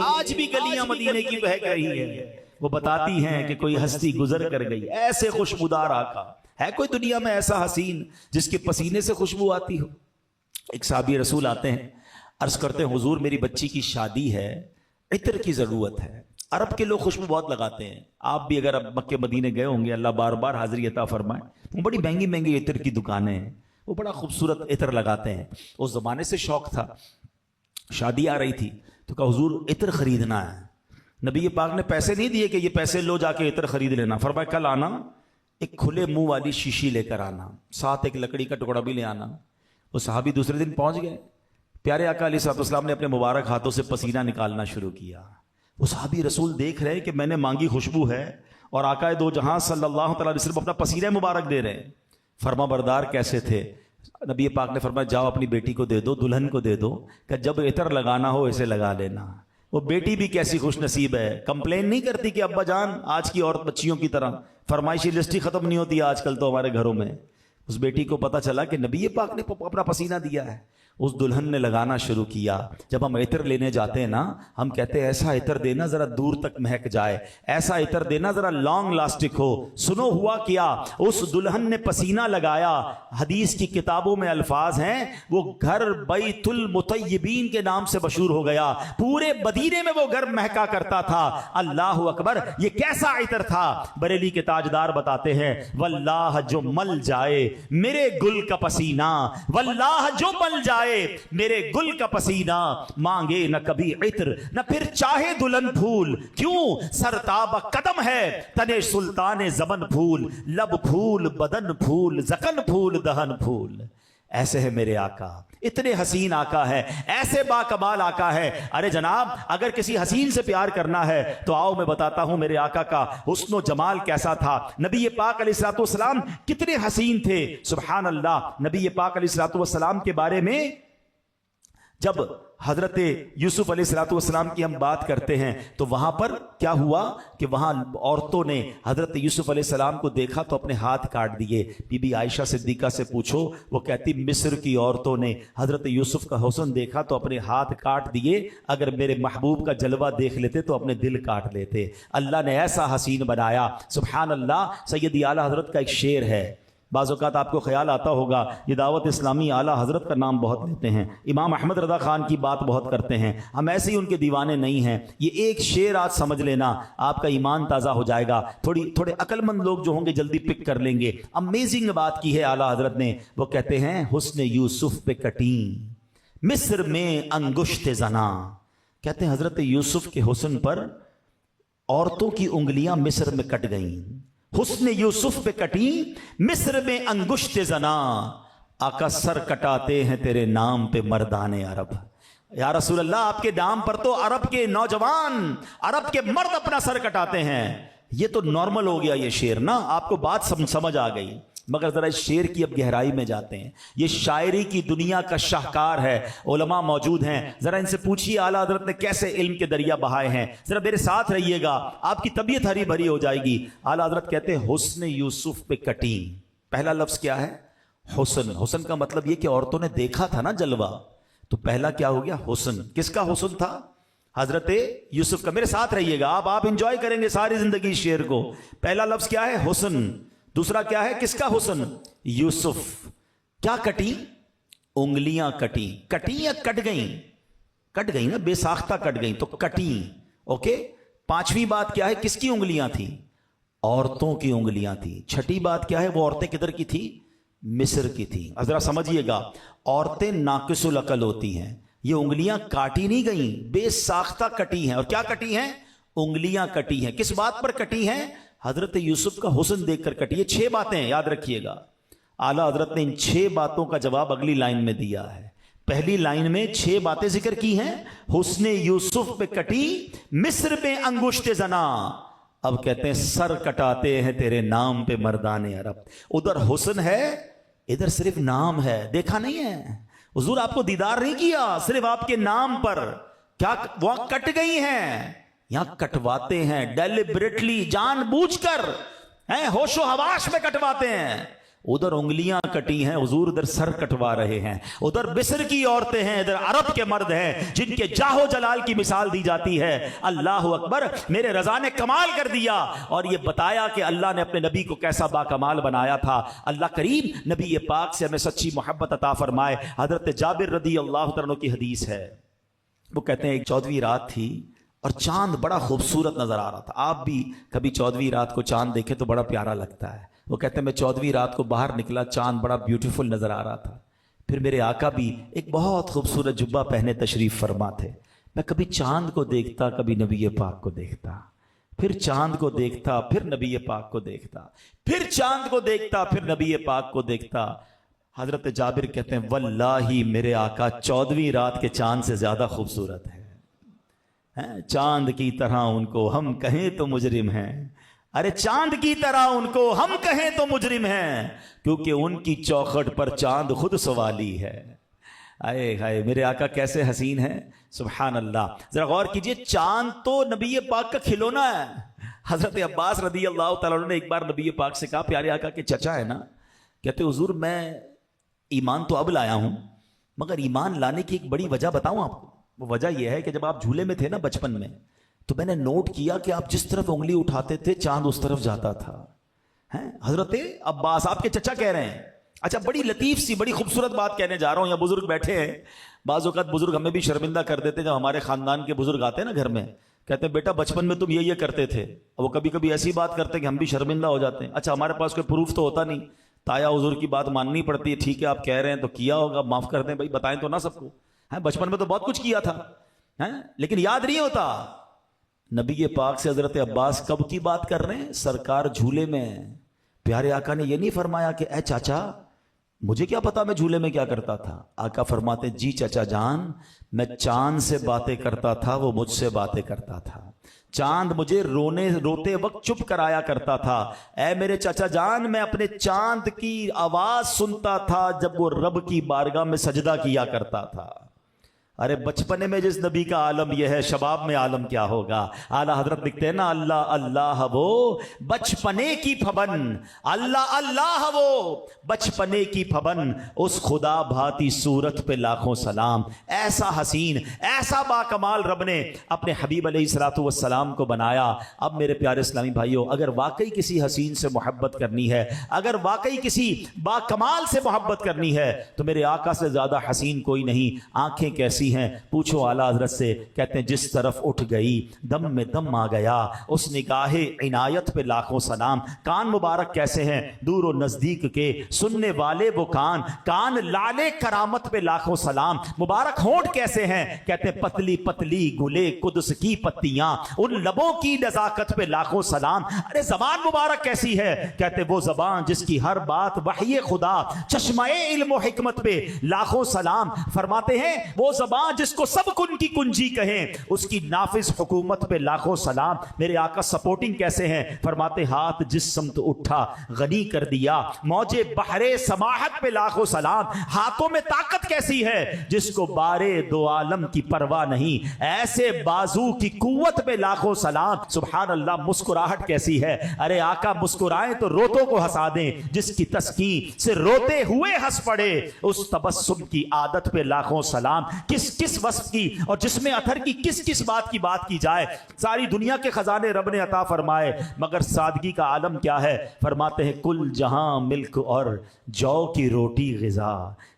Speaker 2: آج بھی گلیاں مدینے کی بہک رہی ہے. وہ بتاتی ہیں کہ کوئی ہستی گزر کر گئی. ایسے خوشبودار آقا ہے کوئی دنیا میں ایسا حسین جس کے پسینے سے خوشبو آتی ہو. ایک صحابی رسول آتے ہیں, عرض کرتے ہیں حضور میری بچی کی شادی ہے, عطر کی ضرورت ہے. عرب کے لوگ خوشبو بہت لگاتے ہیں. آپ بھی اگر اب مکے مدینے گئے ہوں گے, اللہ بار بار حاضری عطا فرمائے, وہ بڑی مہنگی مہنگی عطر کی دکانیں ہیں, وہ بڑا خوبصورت عطر لگاتے ہیں. اس زمانے سے شوق تھا, شادی آ رہی تھی تو کہا حضور عطر خریدنا ہے. نبی پاک نے پیسے نہیں دیے کہ یہ پیسے لو جا کے عطر خرید لینا, فرمایا کل آنا ایک کھلے منہ والی شیشی لے کر آنا, ساتھ ایک لکڑی کا ٹکڑا بھی لے آنا. وہ صحابی دوسرے دن پہنچ گئے, پیارے آقا علیہ الصلوۃ والسلام نے اپنے مبارک ہاتھوں سے پسینہ نکالنا شروع کیا. وہ صحابی رسول دیکھ رہے کہ میں نے مانگی خوشبو ہے اور آقا دو جہاں صلی اللہ تعالی علیہ وسلم اپنا پسینہ مبارک دے رہے ہیں. فرما بردار کیسے تھے؟ نبی پاک نے فرمایا جاؤ اپنی بیٹی کو دے دو, دلہن کو دے دو, کہ جب عطر لگانا ہو اسے لگا لینا. وہ بیٹی بھی کیسی خوش نصیب ہے, کمپلین نہیں کرتی کہ ابا جان آج کی عورت بچیوں کی طرح فرمائشی لسٹ ہی ختم نہیں ہوتی آج کل تو ہمارے گھروں میں. اس بیٹی کو پتا چلا کہ نبی پاک نے اپنا پسینہ دیا ہے. اس دلہن نے لگانا شروع کیا. جب ہم عطر لینے جاتے ہیں نا, ہم کہتے ہیں ایسا عطر دینا ذرا دور تک مہک جائے, ایسا عطر دینا ذرا لانگ لاسٹک ہو. سنو ہوا کیا, اس دلہن نے پسینہ لگایا. حدیث کی کتابوں میں الفاظ ہیں وہ گھر بیت المطیبین کے نام سے مشہور ہو گیا. پورے مدینے میں وہ گھر مہکا کرتا تھا. اللہ اکبر, یہ کیسا عطر تھا؟ بریلی کے تاجدار بتاتے ہیں واللہ جو مل جائے میرے گل کا پسینہ, واللہ جو مل جائے میرے گل کا پسینہ, مانگے نہ کبھی عطر نہ پھر چاہے دلہن پھول. کیوں؟ سرتاب قدم ہے تنے سلطان زمن پھول, لب پھول بدن پھول زکن پھول دہن پھول. ایسے ہے میرے آقا, اتنے حسین آقا ہے, ایسے با کمال آقا ہے. ارے جناب اگر کسی حسین سے پیار کرنا ہے تو آؤ میں بتاتا ہوں میرے آقا کا حسن و جمال کیسا تھا. نبی پاک علیہ الصلوۃ والسلام کتنے حسین تھے, سبحان اللہ. نبی پاک علیہ الصلوۃ والسلام کے بارے میں جب حضرت یوسف علیہ الصلوۃ والسلام کی ہم بات کرتے ہیں تو وہاں پر کیا ہوا کہ وہاں عورتوں نے حضرت یوسف علیہ السلام کو دیکھا تو اپنے ہاتھ کاٹ دیے. بی بی عائشہ صدیقہ سے پوچھو, وہ کہتی مصر کی عورتوں نے حضرت یوسف کا حسن دیکھا تو اپنے ہاتھ کاٹ دیے, اگر میرے محبوب کا جلوہ دیکھ لیتے تو اپنے دل کاٹ لیتے. اللہ نے ایسا حسین بنایا, سبحان اللہ. سیدی اعلیٰ حضرت کا ایک شعر ہے, بعض اوقات آپ کو خیال آتا ہوگا یہ دعوت اسلامی اعلیٰ حضرت کا نام بہت لیتے ہیں, امام احمد رضا خان کی بات بہت کرتے ہیں, ہم ایسے ہی ان کے دیوانے نہیں ہیں. یہ ایک شعر آج سمجھ لینا, آپ کا ایمان تازہ ہو جائے گا. تھوڑے عقل مند لوگ جو ہوں گے جلدی پک کر لیں گے. امیزنگ بات کی ہے اعلیٰ حضرت نے. وہ کہتے ہیں حسن یوسف پہ کٹیں مصر میں انگشت زنا. کہتے ہیں حضرت یوسف کے حسن پر عورتوں کی انگلیاں مصر میں کٹ گئیں. حسن یوسف پہ کٹی مصر میں انگشت زنا, آقا سر کٹاتے ہیں تیرے نام پہ مردان عرب. یا رسول اللہ آپ کے نام پر تو عرب کے نوجوان, عرب کے مرد اپنا سر کٹاتے ہیں. یہ تو نارمل ہو گیا یہ شعر نا, آپ کو بات سمجھ آ گئی. مگر ذرا اس شعر کی اب گہرائی میں جاتے ہیں. یہ شاعری کی دنیا کا شاہکار ہے, علماء موجود ہیں, ذرا ان سے پوچھیے اعلیٰ حضرت نے کیسے علم کے دریا بہائے ہیں. ذرا میرے ساتھ رہیے گا, آپ کی طبیعت ہری بھری ہو جائے گی. اعلیٰ حضرت کہتے ہیں حسن یوسف پہ کٹی. پہلا لفظ کیا ہے؟ حسن. حسن کا مطلب یہ کہ عورتوں نے دیکھا تھا نا جلوہ, تو پہلا کیا ہو گیا؟ حسن. کس کا حسن تھا؟ حضرت یوسف کا. میرے ساتھ رہیے گا, آپ انجوائے کریں گے ساری زندگی شعر کو. پہلا لفظ کیا ہے؟ حسن. دوسرا کیا ہے؟ کس کا حسن؟ یوسف. کیا کٹی؟ انگلیاں کٹی. کٹی یا کٹ گئیں؟ کٹ گئیں نا, بے ساختہ کٹ گئیں تو کٹی. اوکے. پانچویں بات کیا ہے؟ کس کی انگلیاں تھی؟ عورتوں کی انگلیاں تھی. چھٹی بات کیا ہے؟ وہ عورتیں کدھر کی تھی؟ مصر کی تھی. ذرا سمجھیے گا, عورتیں ناقص العقل ہوتی ہیں. یہ انگلیاں کاٹی نہیں گئیں, بے ساختہ کٹی ہیں. اور کیا کٹی ہیں؟ انگلیاں کٹی ہیں. کس بات پر کٹی ہیں؟ حضرت یوسف کا حسن دیکھ کر کٹی. یہ 6 باتیں ہیں, یاد رکھیے گا. اعلیٰ حضرت نے ان 6 باتوں کا جواب اگلی لائن میں دیا ہے. پہلی لائن میں 6 باتیں ذکر کی ہیں. حسن یوسف پہ کٹی مصر میں انگشت زنا. اب کہتے ہیں سر کٹاتے ہیں تیرے نام پہ مردان عرب. ادھر حسن ہے, ادھر صرف نام ہے. دیکھا نہیں ہے حضور, آپ کو دیدار نہیں کیا, صرف آپ کے نام پر. کیا وہاں کٹ گئی ہیں؟ یہاں کٹواتے ہیں ڈیلیبریٹلی, جان بوجھ کر, ہوش و حواس میں کٹواتے ہیں. ادھر انگلیاں کٹی ہیں حضور, ادھر سر کٹوا رہے ہیں. ادھر مصر کی عورتیں ہیں, ادھر عرب کے مرد ہیں جن کے جاہ و جلال کی مثال دی جاتی ہے. اللہ اکبر. میرے رضا نے کمال کر دیا اور یہ بتایا کہ اللہ نے اپنے نبی کو کیسا با کمال بنایا تھا. اللہ کریم نبی پاک سے ہمیں سچی محبت عطا فرمائے. حضرت جابر رضی اللہ عنہ کی حدیث ہے, وہ کہتے ہیں ایک 14ویں رات تھی, اور چاند بڑا خوبصورت نظر آ رہا تھا. آپ بھی کبھی 14ویں رات کو چاند دیکھے تو بڑا پیارا لگتا ہے. وہ کہتے ہیں میں 14ویں رات کو باہر نکلا, چاند بڑا بیوٹیفل نظر آ رہا تھا. پھر میرے آقا بھی ایک بہت خوبصورت جبہ پہنے تشریف فرما تھے. میں کبھی چاند کو دیکھتا, کبھی نبی پاک کو دیکھتا, پھر چاند کو دیکھتا, پھر نبی پاک کو دیکھتا, پھر چاند کو دیکھتا, پھر نبی پاک کو دیکھتا. حضرت جابر کہتے ہیں واللہ میرے آقا 14ویں رات کے چاند سے زیادہ خوبصورت ہے. چاند کی طرح ان کو ہم کہیں تو مجرم ہیں. ارے چاند کی طرح ان کو ہم کہیں تو مجرم ہیں, کیونکہ ان کی چوکھٹ پر چاند خود سوالی ہے. آئے ہائے میرے آقا کیسے حسین ہیں, سبحان اللہ. ذرا غور کیجئے, چاند تو نبی پاک کا کھلونا ہے. حضرت عباس رضی اللہ تعالیٰ عنہ نے ایک بار نبی پاک سے کہا, پیارے آقا کے چچا ہے نا, کہتے حضور میں ایمان تو اب لایا ہوں, مگر ایمان لانے کی ایک بڑی وجہ بتاؤں آپ کو. وہ وجہ یہ ہے کہ جب آپ جھولے میں تھے نا بچپن میں, تو میں نے نوٹ کیا کہ آپ جس طرف انگلی اٹھاتے تھے چاند اس طرف جاتا تھا. حضرت عباس آپ کے چچا کہہ رہے ہیں. اچھا, بڑی لطیف سی بڑی خوبصورت بات کہنے جا رہا ہوں. یہاں بزرگ بیٹھے ہیں, بعض اوقات بزرگ ہمیں بھی شرمندہ کر دیتے. جب ہمارے خاندان کے بزرگ آتے ہیں نا گھر میں, کہتے ہیں بیٹا بچپن میں تم یہ کرتے تھے. وہ کبھی کبھی ایسی بات کرتے کہ ہم بھی شرمندہ ہو جاتے ہیں. اچھا, ہمارے پاس کوئی پروف تو ہوتا نہیں, تایا حضور کی بات ماننی پڑتی ہے. ٹھیک ہے آپ کہہ رہے ہیں تو کیا ہوگا, معاف کر دیں بھائی, بتائیں تو نہ سب کو. بچپن میں تو بہت کچھ کیا تھا, لیکن یاد نہیں ہوتا. نبی پاک سے حضرت عباس کب کی بات کر رہے ہیں, سرکار جھولے میں. پیارے آقا نے یہ نہیں فرمایا کہ اے چاچا مجھے کیا پتا میں جھولے میں کیا کرتا تھا. آقا فرماتے جی چچا جان, میں چاند سے باتیں کرتا تھا, وہ مجھ سے باتیں کرتا تھا. چاند مجھے روتے وقت چپ کرایا کرتا تھا. اے میرے چچا جان, میں اپنے چاند کی آواز سنتا تھا جب وہ رب کی بارگاہ میں سجدہ کیا کرتا تھا. ارے بچپنے میں جس نبی کا عالم یہ ہے, شباب میں عالم کیا ہوگا. اعلیٰ حضرت لکھتے ہیں نا, اللہ اللہ وہ بچپنے کی پھبن, اللہ اللہ وہ بچپنے کی پھبن, اس خدا بھاتی صورت پہ لاکھوں سلام. ایسا حسین, ایسا باکمال رب نے اپنے حبیب علیہ الصلوۃ والسلام کو بنایا. اب میرے پیارے اسلامی بھائیوں, اگر واقعی کسی حسین سے محبت کرنی ہے, اگر واقعی کسی باکمال سے محبت کرنی ہے, تو میرے آقا سے زیادہ حسین کوئی نہیں. آنکھیں کیسی ہیں پوچھو اعلیٰ حضرت سے. کہتے ہیں جس طرف اٹھ گئی دم میں دم آ گیا, اس نگاہ عنایت پہ لاکھوں سلام. کان مبارک کیسے ہیں دور و نزدیک کے, سننے والے وہ کان, کان لالے کرامت پہ لاکھوں سلام. مبارک ہونٹ کیسے ہیں, کہتے ہیں پتلی پتلی گلے قدس کی پتیاں, ان لبوں کی نزاکت پہ لاکھوں سلام. ارے زبان مبارک کیسی ہے, کہتے وہ زبان جس کی ہر بات وحی خدا, چشمہ علم و حکمت پہ لاکھوں سلام. فرماتے ہیں وہ زبان جس کو سب کن کی کنجی کہیں, اس کی نافذ حکومت پہ لاکھوں سلام. میرے آقا سپورٹنگ کیسے ہیں, فرماتے ہاتھ جس سمت اٹھا غنی کر دیا, موجے بحرے سماحت پہ لاکھوں سلام. ہاتھوں میں طاقت کیسی ہے جس کو بارے دو عالم کی پرواہ نہیں, ایسے بازو کی قوت پہ لاکھوں سلام. سبحان اللہ. مسکراہٹ کیسی ہے, ارے آقا مسکرائیں تو روتوں کو ہنسا دیں, جس کی تسکین سے روتے ہوئے ہنس پڑے, اس تبسم کی عادت پہ لاکھوں سلام. کس وصف کی اور جس میں اتھر کی کس بات کی بات کی جائے. ساری دنیا کے خزانے رب نے عطا فرمائے, مگر سادگی کا عالم کیا ہے. فرماتے ہیں کل جہاں ملک اور جو کی روٹی غذا,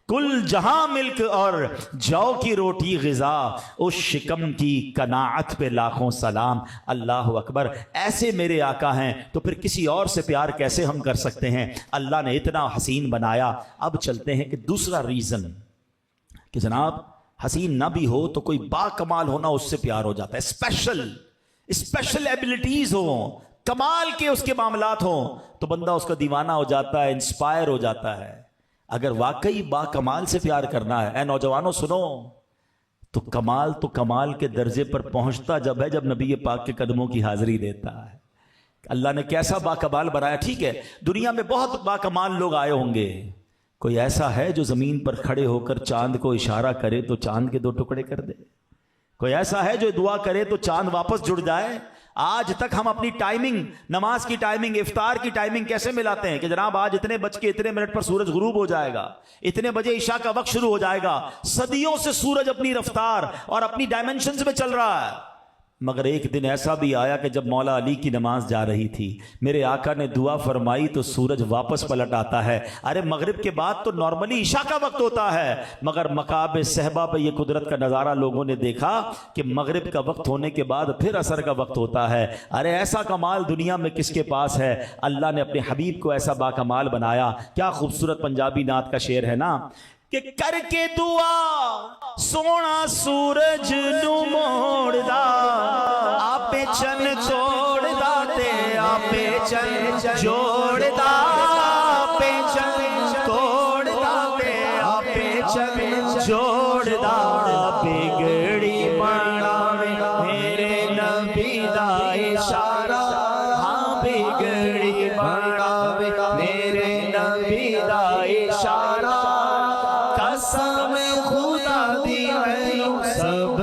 Speaker 2: کل جہاں ملک اور جو کی روٹی غذا, اس شکم کی قناعت پہ لاکھوں سلام. اللہ اکبر. ایسے میرے آقا ہیں تو پھر کسی اور سے پیار کیسے ہم کر سکتے ہیں. اللہ نے اتنا حسین بنایا. اب چلتے ہیں کہ دوسرا ریزن کہ جناب حسین نہ بھی ہو تو کوئی با کمال ہونا اس سے پیار ہو جاتا ہے. اسپیشل ایبلٹیز ہوں, کمال کے اس کے معاملات ہوں, تو بندہ اس کا دیوانہ ہو جاتا ہے, انسپائر ہو جاتا ہے. اگر واقعی با کمال سے پیار کرنا ہے, اے نوجوانوں سنو, تو کمال کے درجے پر پہنچتا جب ہے جب نبی پاک کے قدموں کی حاضری دیتا ہے. اللہ نے کیسا با کمال بنایا. ٹھیک ہے دنیا میں بہت با کمال لوگ آئے ہوں گے, کوئی ایسا ہے جو زمین پر کھڑے ہو کر چاند کو اشارہ کرے تو چاند کے 2 ٹکڑے کر دے؟ کوئی ایسا ہے جو دعا کرے تو چاند واپس جڑ جائے؟ آج تک ہم اپنی ٹائمنگ, نماز کی ٹائمنگ, افطار کی ٹائمنگ کیسے ملاتے ہیں کہ جناب آج اتنے بج کے اتنے منٹ پر سورج غروب ہو جائے گا, اتنے بجے عشاء کا وقت شروع ہو جائے گا. صدیوں سے سورج اپنی رفتار اور اپنی ڈائمنشنز میں چل رہا ہے. مگر ایک دن ایسا بھی آیا کہ جب مولا علی کی نماز جا رہی تھی، میرے آقا نے دعا فرمائی تو سورج واپس پلٹ آتا ہے۔ ارے مغرب کے بعد تو نارملی عشاء کا وقت ہوتا ہے، مگر مقام صحبہ پہ یہ قدرت کا نظارہ لوگوں نے دیکھا کہ مغرب کا وقت ہونے کے بعد پھر عصر کا وقت ہوتا ہے۔ ارے ایسا کمال دنیا میں کس کے پاس ہے؟ اللہ نے اپنے حبیب کو ایسا باکمال بنایا۔ کیا خوبصورت پنجابی نعت کا شعر ہے نا کہ کر کے دعا سونا سورج نو موڑدا، آپے چن توڑدا تے آپے چن جوڑدا، آپے چن توڑدا تے آپے چن جوڑدا، بگڑی بناوے میرے نبی دا اشارہ، ہاں بگڑی بناوے میرے نبی دا اشارہ، قسم خدا دی ہے سب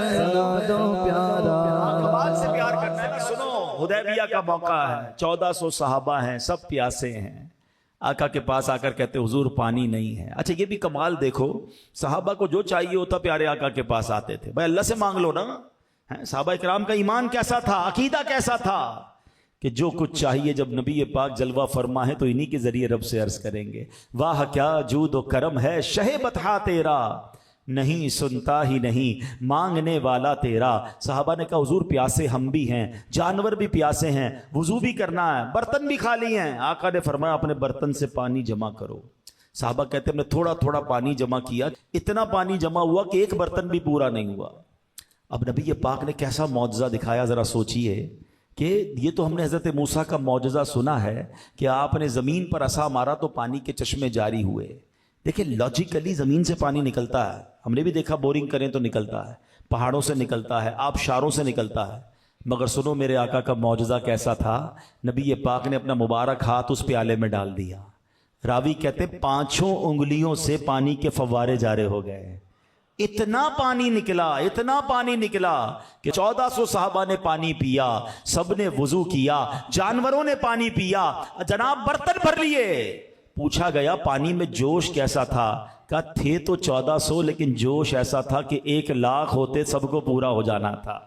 Speaker 2: دو پیارا۔ کمال سے پیار کرنا ہے نا۔ سنو، حدیبیہ کا موقع ہے، 1400 صحابہ ہیں، سب پیاسے ہیں۔ آقا کے پاس آ کر کہتے حضور پانی نہیں ہے۔ اچھا یہ بھی کمال دیکھو، صحابہ کو جو چاہیے ہوتا پیارے آقا کے پاس آتے تھے، بھائی اللہ سے مانگ لو نا۔ صحابہ کرام کا ایمان کیسا تھا، عقیدہ کیسا تھا کہ جو کچھ چاہیے جب نبی پاک جلوہ فرما ہے تو انہی کے ذریعے رب سے عرض کریں گے۔ واہ کیا جود و کرم ہے شہ بطحا تیرا، نہیں سنتا ہی نہیں مانگنے والا تیرا۔ صحابہ نے کہا حضور پیاسے ہم بھی ہیں، جانور بھی پیاسے ہیں، وضو بھی کرنا ہے، برتن بھی خالی ہیں۔ آقا نے فرمایا اپنے برتن سے پانی جمع کرو۔ صحابہ کہتے ہیں ہم نے تھوڑا تھوڑا پانی جمع کیا، اتنا پانی جمع ہوا کہ ایک برتن بھی پورا نہیں ہوا۔ اب نبی پاک نے کیسا معجزہ دکھایا، ذرا سوچئے کہ یہ تو ہم نے حضرت موسیٰ کا معجزہ سنا ہے کہ آپ نے زمین پر عصا مارا تو پانی کے چشمے جاری ہوئے۔ دیکھیں لاجیکلی زمین سے پانی نکلتا ہے، ہم نے بھی دیکھا بورنگ کریں تو نکلتا ہے، پہاڑوں سے نکلتا ہے، آبشاروں سے نکلتا ہے، مگر سنو میرے آقا کا معجزہ کیسا تھا۔ نبی پاک نے اپنا مبارک ہاتھ اس پیالے میں ڈال دیا، راوی کہتے 5 انگلیوں سے پانی کے فوارے جارے ہو گئے۔ اتنا پانی نکلا، اتنا پانی نکلا کہ 1400 صحابہ نے پانی پیا، سب نے وضو کیا، جانوروں نے پانی پیا، جناب برتن بھر لیے۔ پوچھا گیا پانی میں جوش کیسا تھا؟ کہا تھے تو 1400 لیکن جوش ایسا تھا کہ 1,00,000 ہوتے سب کو پورا ہو جانا تھا۔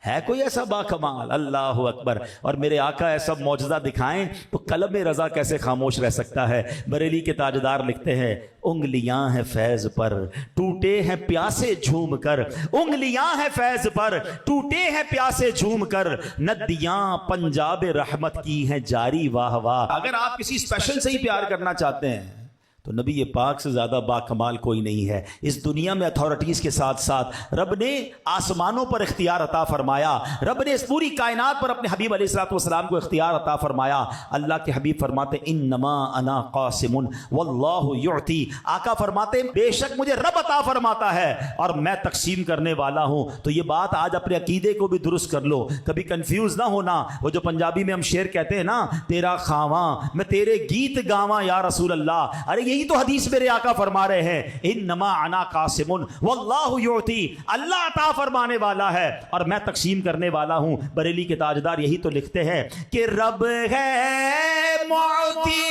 Speaker 2: ہے کوئی ایسا باکمال؟ اللہ اکبر۔ اور میرے آقا ایسا معجزہ دکھائیں تو قلم رضا کیسے خاموش رہ سکتا ہے؟ بریلی کے تاجدار لکھتے ہیں انگلیاں ہیں فیض پر ٹوٹے ہیں پیاسے جھوم کر، انگلیاں ہیں فیض پر ٹوٹے ہیں پیاسے جھوم کر، ندیاں پنجاب رحمت کی ہیں جاری واہ واہ۔ اگر آپ کسی اسپیشل سے ہی پیار کرنا چاہتے ہیں تو نبی پاک سے زیادہ باکمال کوئی نہیں ہے۔ اس دنیا میں اتھارٹیز کے ساتھ ساتھ رب نے آسمانوں پر اختیار عطا فرمایا، رب نے اس پوری کائنات پر اپنے حبیب علیہ الصلوۃ والسلام کو اختیار عطا فرمایا۔ اللہ کے حبیب فرماتے انما انا قاسم واللہ یعطی، آقا فرماتے بے شک مجھے رب عطا فرماتا ہے اور میں تقسیم کرنے والا ہوں۔ تو یہ بات آج اپنے عقیدے کو بھی درست کر لو، کبھی کنفیوز نہ ہونا۔ وہ جو پنجابی میں ہم شعر کہتے ہیں نا، تیرا خواں میں تیرے گیت گاواں یا رسول اللہ، ارے یہی تو حدیث میرے آقا فرما رہے ہیں انما انا قاسم واللہ یعطی، اللہ عطا فرمانے والا ہے اور میں تقسیم کرنے والا ہوں۔ بریلی کے تاجدار یہی تو لکھتے ہیں کہ رب ہے معطی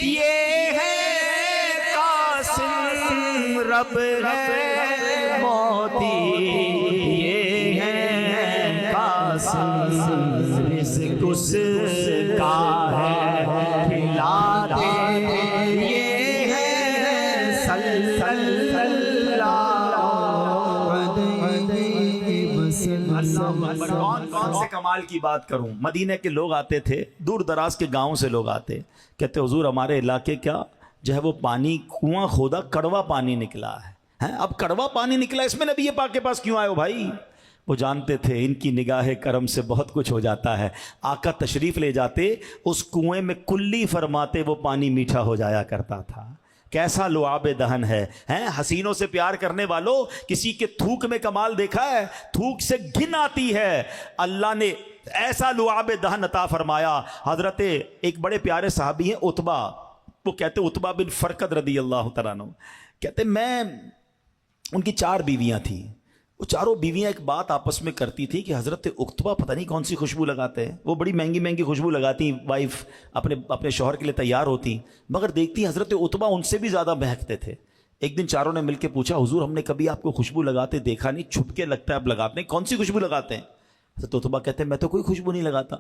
Speaker 2: یہ ہے قاسم، رب ہے معطی یہ ہے قاسم، رزق اس کا ہے کھلاتے کون سے کمال کی بات کروں۔ مدینہ کے لوگ آتے تھے، دور دراز کے گاؤں سے لوگ آتے، کہتے حضور ہمارے علاقے کیا جو ہے وہ پانی کنواں کھودا کڑوا پانی نکلا ہے، اب کڑوا پانی نکلا، اس میں نبی پاک کے پاس کیوں آئے ہو بھائی؟ وہ جانتے تھے ان کی نگاہ کرم سے بہت کچھ ہو جاتا ہے۔ آقا تشریف لے جاتے، اس کنویں میں کلی فرماتے وہ پانی میٹھا ہو جایا کرتا تھا۔ کیسا لعاب دہن ہے، حسینوں سے پیار کرنے والوں، کسی کے تھوک میں کمال دیکھا ہے؟ تھوک سے گھن آتی ہے، اللہ نے ایسا لعاب دہن عطا فرمایا۔ حضرت ایک بڑے پیارے صحابی ہیں عتبہ، وہ کہتے عتبہ بن فرقد رضی اللہ تعالیٰ عنہ، کہتے میں ان کی 4 بیویاں تھیں، وہ چاروں بیویاں ایک بات آپس میں کرتی تھی کہ حضرت عتبہ پتہ نہیں کون سی خوشبو لگاتے ہیں، وہ بڑی مہنگی مہنگی خوشبو لگاتی، وائف اپنے شوہر کے لیے تیار ہوتی، مگر دیکھتی حضرت عتبہ ان سے بھی زیادہ مہکتے تھے۔ ایک دن چاروں نے مل کے پوچھا حضور ہم نے کبھی آپ کو خوشبو لگاتے دیکھا نہیں، چھپ کے لگتا ہے آپ لگاتے ہیں، کون سی خوشبو لگاتے ہیں؟ تو اتبا کہتے ہیں میں تو کوئی خوشبو نہیں لگاتا.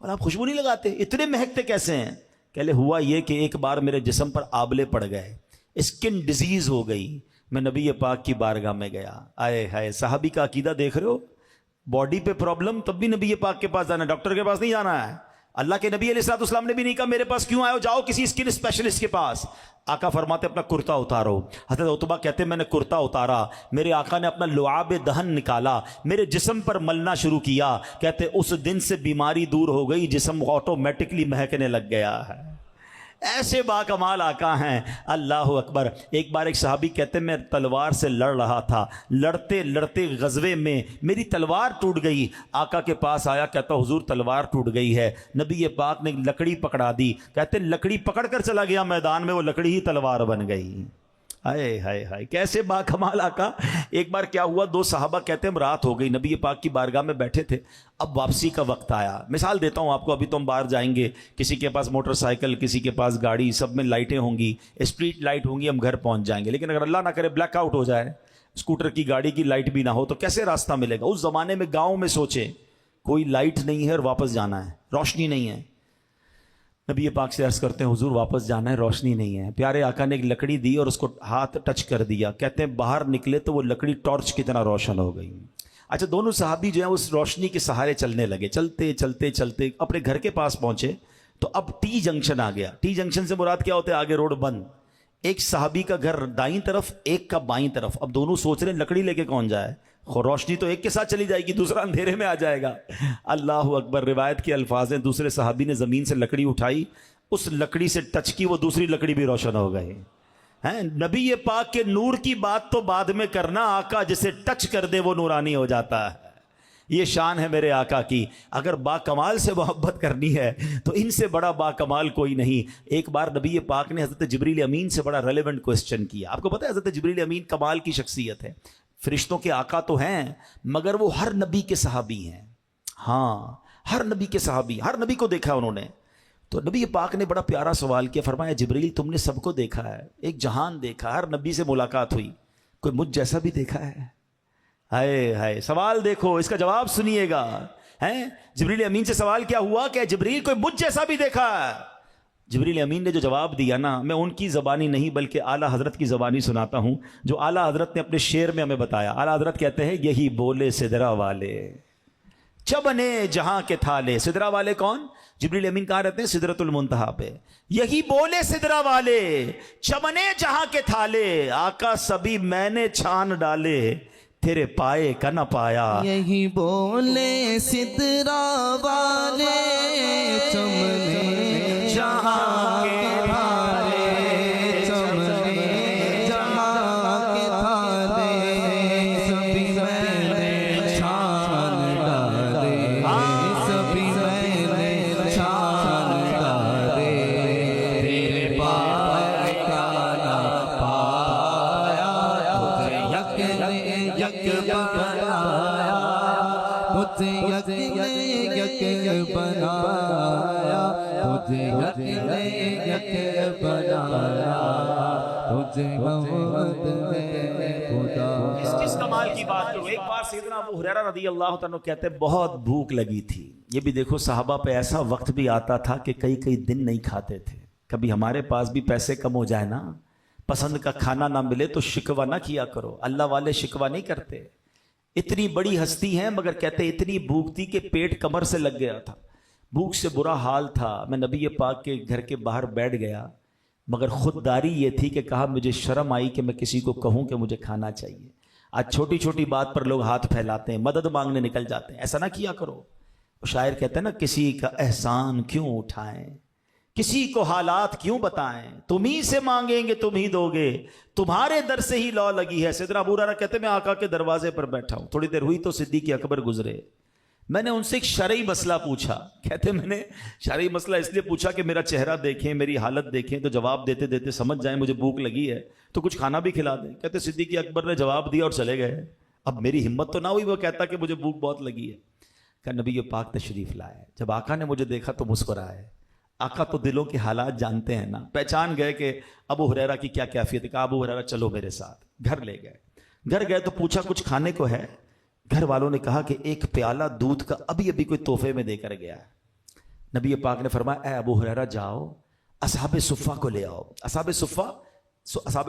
Speaker 2: اور آپ خوشبو نہیں لگاتے, اتنے مہکتے کیسے ہیں؟ کہلے ہوا یہ کہ ایک بار میرے جسم پر آبلے پڑ گئے, اسکن ڈیزیز ہو گئی, میں نبی پاک کی بارگاہ میں گیا. آئے ہائے, صحابی کا عقیدہ دیکھ رہے ہو, باڈی پہ پرابلم تب بھی نبی پاک کے پاس جانا ہے, ڈاکٹر کے پاس نہیں جانا ہے. اللہ کے نبی علیہ الصلوۃ والسلام نے بھی نہیں کہا میرے پاس کیوں آئے ہو, جاؤ کسی اسکن اسپیشلسٹ کے پاس. آقا فرماتے اپنا کرتا اتارو. حضرت عتبہ کہتے ہیں میں نے کرتا اتارا, میرے آقا نے اپنا لعاب دہن نکالا, میرے جسم پر ملنا شروع کیا. کہتے اس دن سے بیماری دور ہو گئی, جسم آٹومیٹکلی مہکنے لگ گیا ہے. ایسے با کمال آقا ہیں, اللہ اکبر. ایک بار ایک صحابی کہتے ہیں میں تلوار سے لڑ رہا تھا, لڑتے لڑتے غزوے میں میری تلوار ٹوٹ گئی. آقا کے پاس آیا, کہتا حضور تلوار ٹوٹ گئی ہے. نبی پاک نے لکڑی پکڑا دی, کہتے لکڑی پکڑ کر چلا گیا میدان میں, وہ لکڑی ہی تلوار بن گئی. ہائے ہائے ہائے, کیسے با کمال آقا. ایک بار کیا ہوا, دو صحابہ کہتے ہیں رات ہو گئی, نبی پاک کی بارگاہ میں بیٹھے تھے, اب واپسی کا وقت آیا. مثال دیتا ہوں آپ کو, ابھی تو ہم باہر جائیں گے, کسی کے پاس موٹر سائیکل, کسی کے پاس گاڑی, سب میں لائٹیں ہوں گی, اسٹریٹ لائٹ ہوں گی, ہم گھر پہنچ جائیں گے. لیکن اگر اللہ نہ کرے بلیک آؤٹ ہو جائے, اسکوٹر کی گاڑی کی لائٹ بھی نہ ہو, تو کیسے راستہ ملے گا؟ اس زمانے میں گاؤں میں سوچیں, کوئی لائٹ نہیں ہے اور واپس جانا ہے, روشنی نہیں ہے. نبی پاک سے عرض کرتے ہیں حضور واپس جانا ہے, روشنی نہیں ہے. پیارے آقا نے ایک لکڑی دی اور اس کو ہاتھ ٹچ کر دیا. کہتے ہیں باہر نکلے تو وہ لکڑی ٹارچ کی طرح روشن ہو گئی. اچھا, دونوں صحابی جو ہیں اس روشنی کے سہارے چلنے لگے. چلتے چلتے چلتے اپنے گھر کے پاس پہنچے تو اب ٹی جنکشن آ گیا. ٹی جنکشن سے مراد کیا ہوتا ہے؟ آگے روڈ بند, ایک صحابی کا گھر دائیں طرف, ایک کا بائیں طرف. اب دونوں سوچ رہے ہیں لکڑی لے کے کون جائے, روشنی تو ایک کے ساتھ چلی جائے گی, دوسرا اندھیرے میں آ جائے گا. اللہ اکبر. روایت کے الفاظ ہیں, دوسرے صحابی نے زمین سے لکڑی اٹھائی, اس لکڑی سے ٹچ کی, وہ دوسری لکڑی بھی روشن ہو گئی. نبی پاک کے نور کی بات تو بعد میں کرنا, آقا جسے ٹچ کر دے وہ نورانی ہو جاتا ہے. یہ شان ہے میرے آقا کی. اگر با کمال سے محبت کرنی ہے تو ان سے بڑا با کمال کوئی نہیں. ایک بار نبی پاک نے حضرت جبریل امین سے بڑا ریلیونٹ کوسچن کیا. آپ کو پتہ ہے حضرت جبریل امین کمال کی شخصیت ہے, فرشتوں کے آقا تو ہیں مگر وہ ہر نبی کے صحابی ہیں. ہاں, ہر نبی کے صحابی, ہر نبی کو دیکھا انہوں نے. تو نبی پاک نے بڑا پیارا سوال کیا, فرمایا جبریل تم نے سب کو دیکھا ہے, ایک جہان دیکھا, ہر نبی سے ملاقات ہوئی, کوئی مجھ جیسا بھی دیکھا ہے؟ ہائے ہائے, سوال دیکھو, اس کا جواب سنیے گا. جبریل امین سے سوال کیا ہوا کہ جبریل کوئی مجھ جیسا بھی دیکھا ہے؟ جبریل امین نے جو جواب دیا نا, میں ان کی زبانی نہیں بلکہ اعلیٰ حضرت کی زبانی سناتا ہوں, جو اعلیٰ حضرت نے اپنے شعر میں ہمیں بتایا. اعلیٰ حضرت کہتے ہیں یہی بولے سدرا والے چبنے جہاں کے تھالے. سدرا والے کون؟ جبریل امین کہاں رہتے ہیں؟ سدرۃ المنتہا پہ. یہی بولے سدرا والے چبنے جہاں کے تھالے, آقا سبھی میں نے چھان ڈالے, تیرے پائے کا نہ پایا.
Speaker 3: یہی بولے سدرا والے چمنے جہاں کے تھالے, چمنے جہاں کے تھالے, سبھی میں نے چھان ڈالے, سبھی میں نے چھان ڈالے, تیرے پائے کا نہ پایا, تجھے یک بنایا, تجھے یک بنایا, تجھے یک بنایا, تجھے محمد نے خدا.
Speaker 2: کس کمال کی بات کروں. ایک بار سیدنا ابو ہریرہ رضی اللہ تعالیٰ کہتے ہیں بہت بھوک لگی تھی. یہ بھی دیکھو صحابہ پہ ایسا وقت بھی آتا تھا کہ کئی دن نہیں کھاتے تھے. کبھی ہمارے پاس بھی پیسے کم ہو جائے نا, پسند کا کھانا نہ ملے تو شکوہ نہ کیا کرو. اللہ والے شکوہ نہیں کرتے. اتنی بڑی ہستی ہیں مگر کہتے اتنی بھوک تھی کہ پیٹ کمر سے لگ گیا تھا, بھوک سے برا حال تھا. میں نبی پاک کے گھر کے باہر بیٹھ گیا, مگر خودداری یہ تھی کہ کہا مجھے شرم آئی کہ میں کسی کو کہوں کہ مجھے کھانا چاہیے. آج چھوٹی چھوٹی بات پر لوگ ہاتھ پھیلاتے ہیں, مدد مانگنے نکل جاتے ہیں. ایسا نہ کیا کرو. شاعر کہتے ہیں نا, کسی کا احسان کیوں اٹھائیں, کسی کو حالات کیوں بتائیں, تم ہی سے مانگیں گے تم ہی دو گے, تمہارے در سے ہی لو لگی ہے. سیدنا ابو ہریرہ کہتے ہیں میں آقا کے دروازے پر بیٹھا ہوں, تھوڑی دیر ہوئی تو صدیق اکبر گزرے. میں نے ان سے ایک شرعی مسئلہ پوچھا. کہتے میں نے شرعی مسئلہ اس لیے پوچھا کہ میرا چہرہ دیکھیں, میری حالت دیکھیں, تو جواب دیتے دیتے سمجھ جائیں مجھے بھوک لگی ہے تو کچھ کھانا بھی کھلا دیں. کہتے صدیق اکبر نے جواب دیا اور چلے گئے. اب میری ہمت تو نہ ہوئی وہ کہتا کہ مجھے بھوک بہت لگی ہے. کہ نبی پاک تشریف لائے. جب آقا نے مجھے دیکھا تو مسکرائے. آقا تو دلوں کے حالات جانتے ہیں نا, پہچان گئے کہ ابو ہریرہ کی کیا کیفیت ہے. کہا ابو ہریرہ چلو میرے ساتھ. گھر لے گئے. گھر گئے تو پوچھا کچھ کھانے کو ہے؟ گھر والوں نے کہا کہ ایک پیالہ دودھ کا ابھی ابھی کوئی تحفے میں دے کر گیا ہے۔ نبی پاک نے فرمایا اے ابو ہریرہ جاؤ اصحاب صفہ کو لے آؤ۔ اصحاب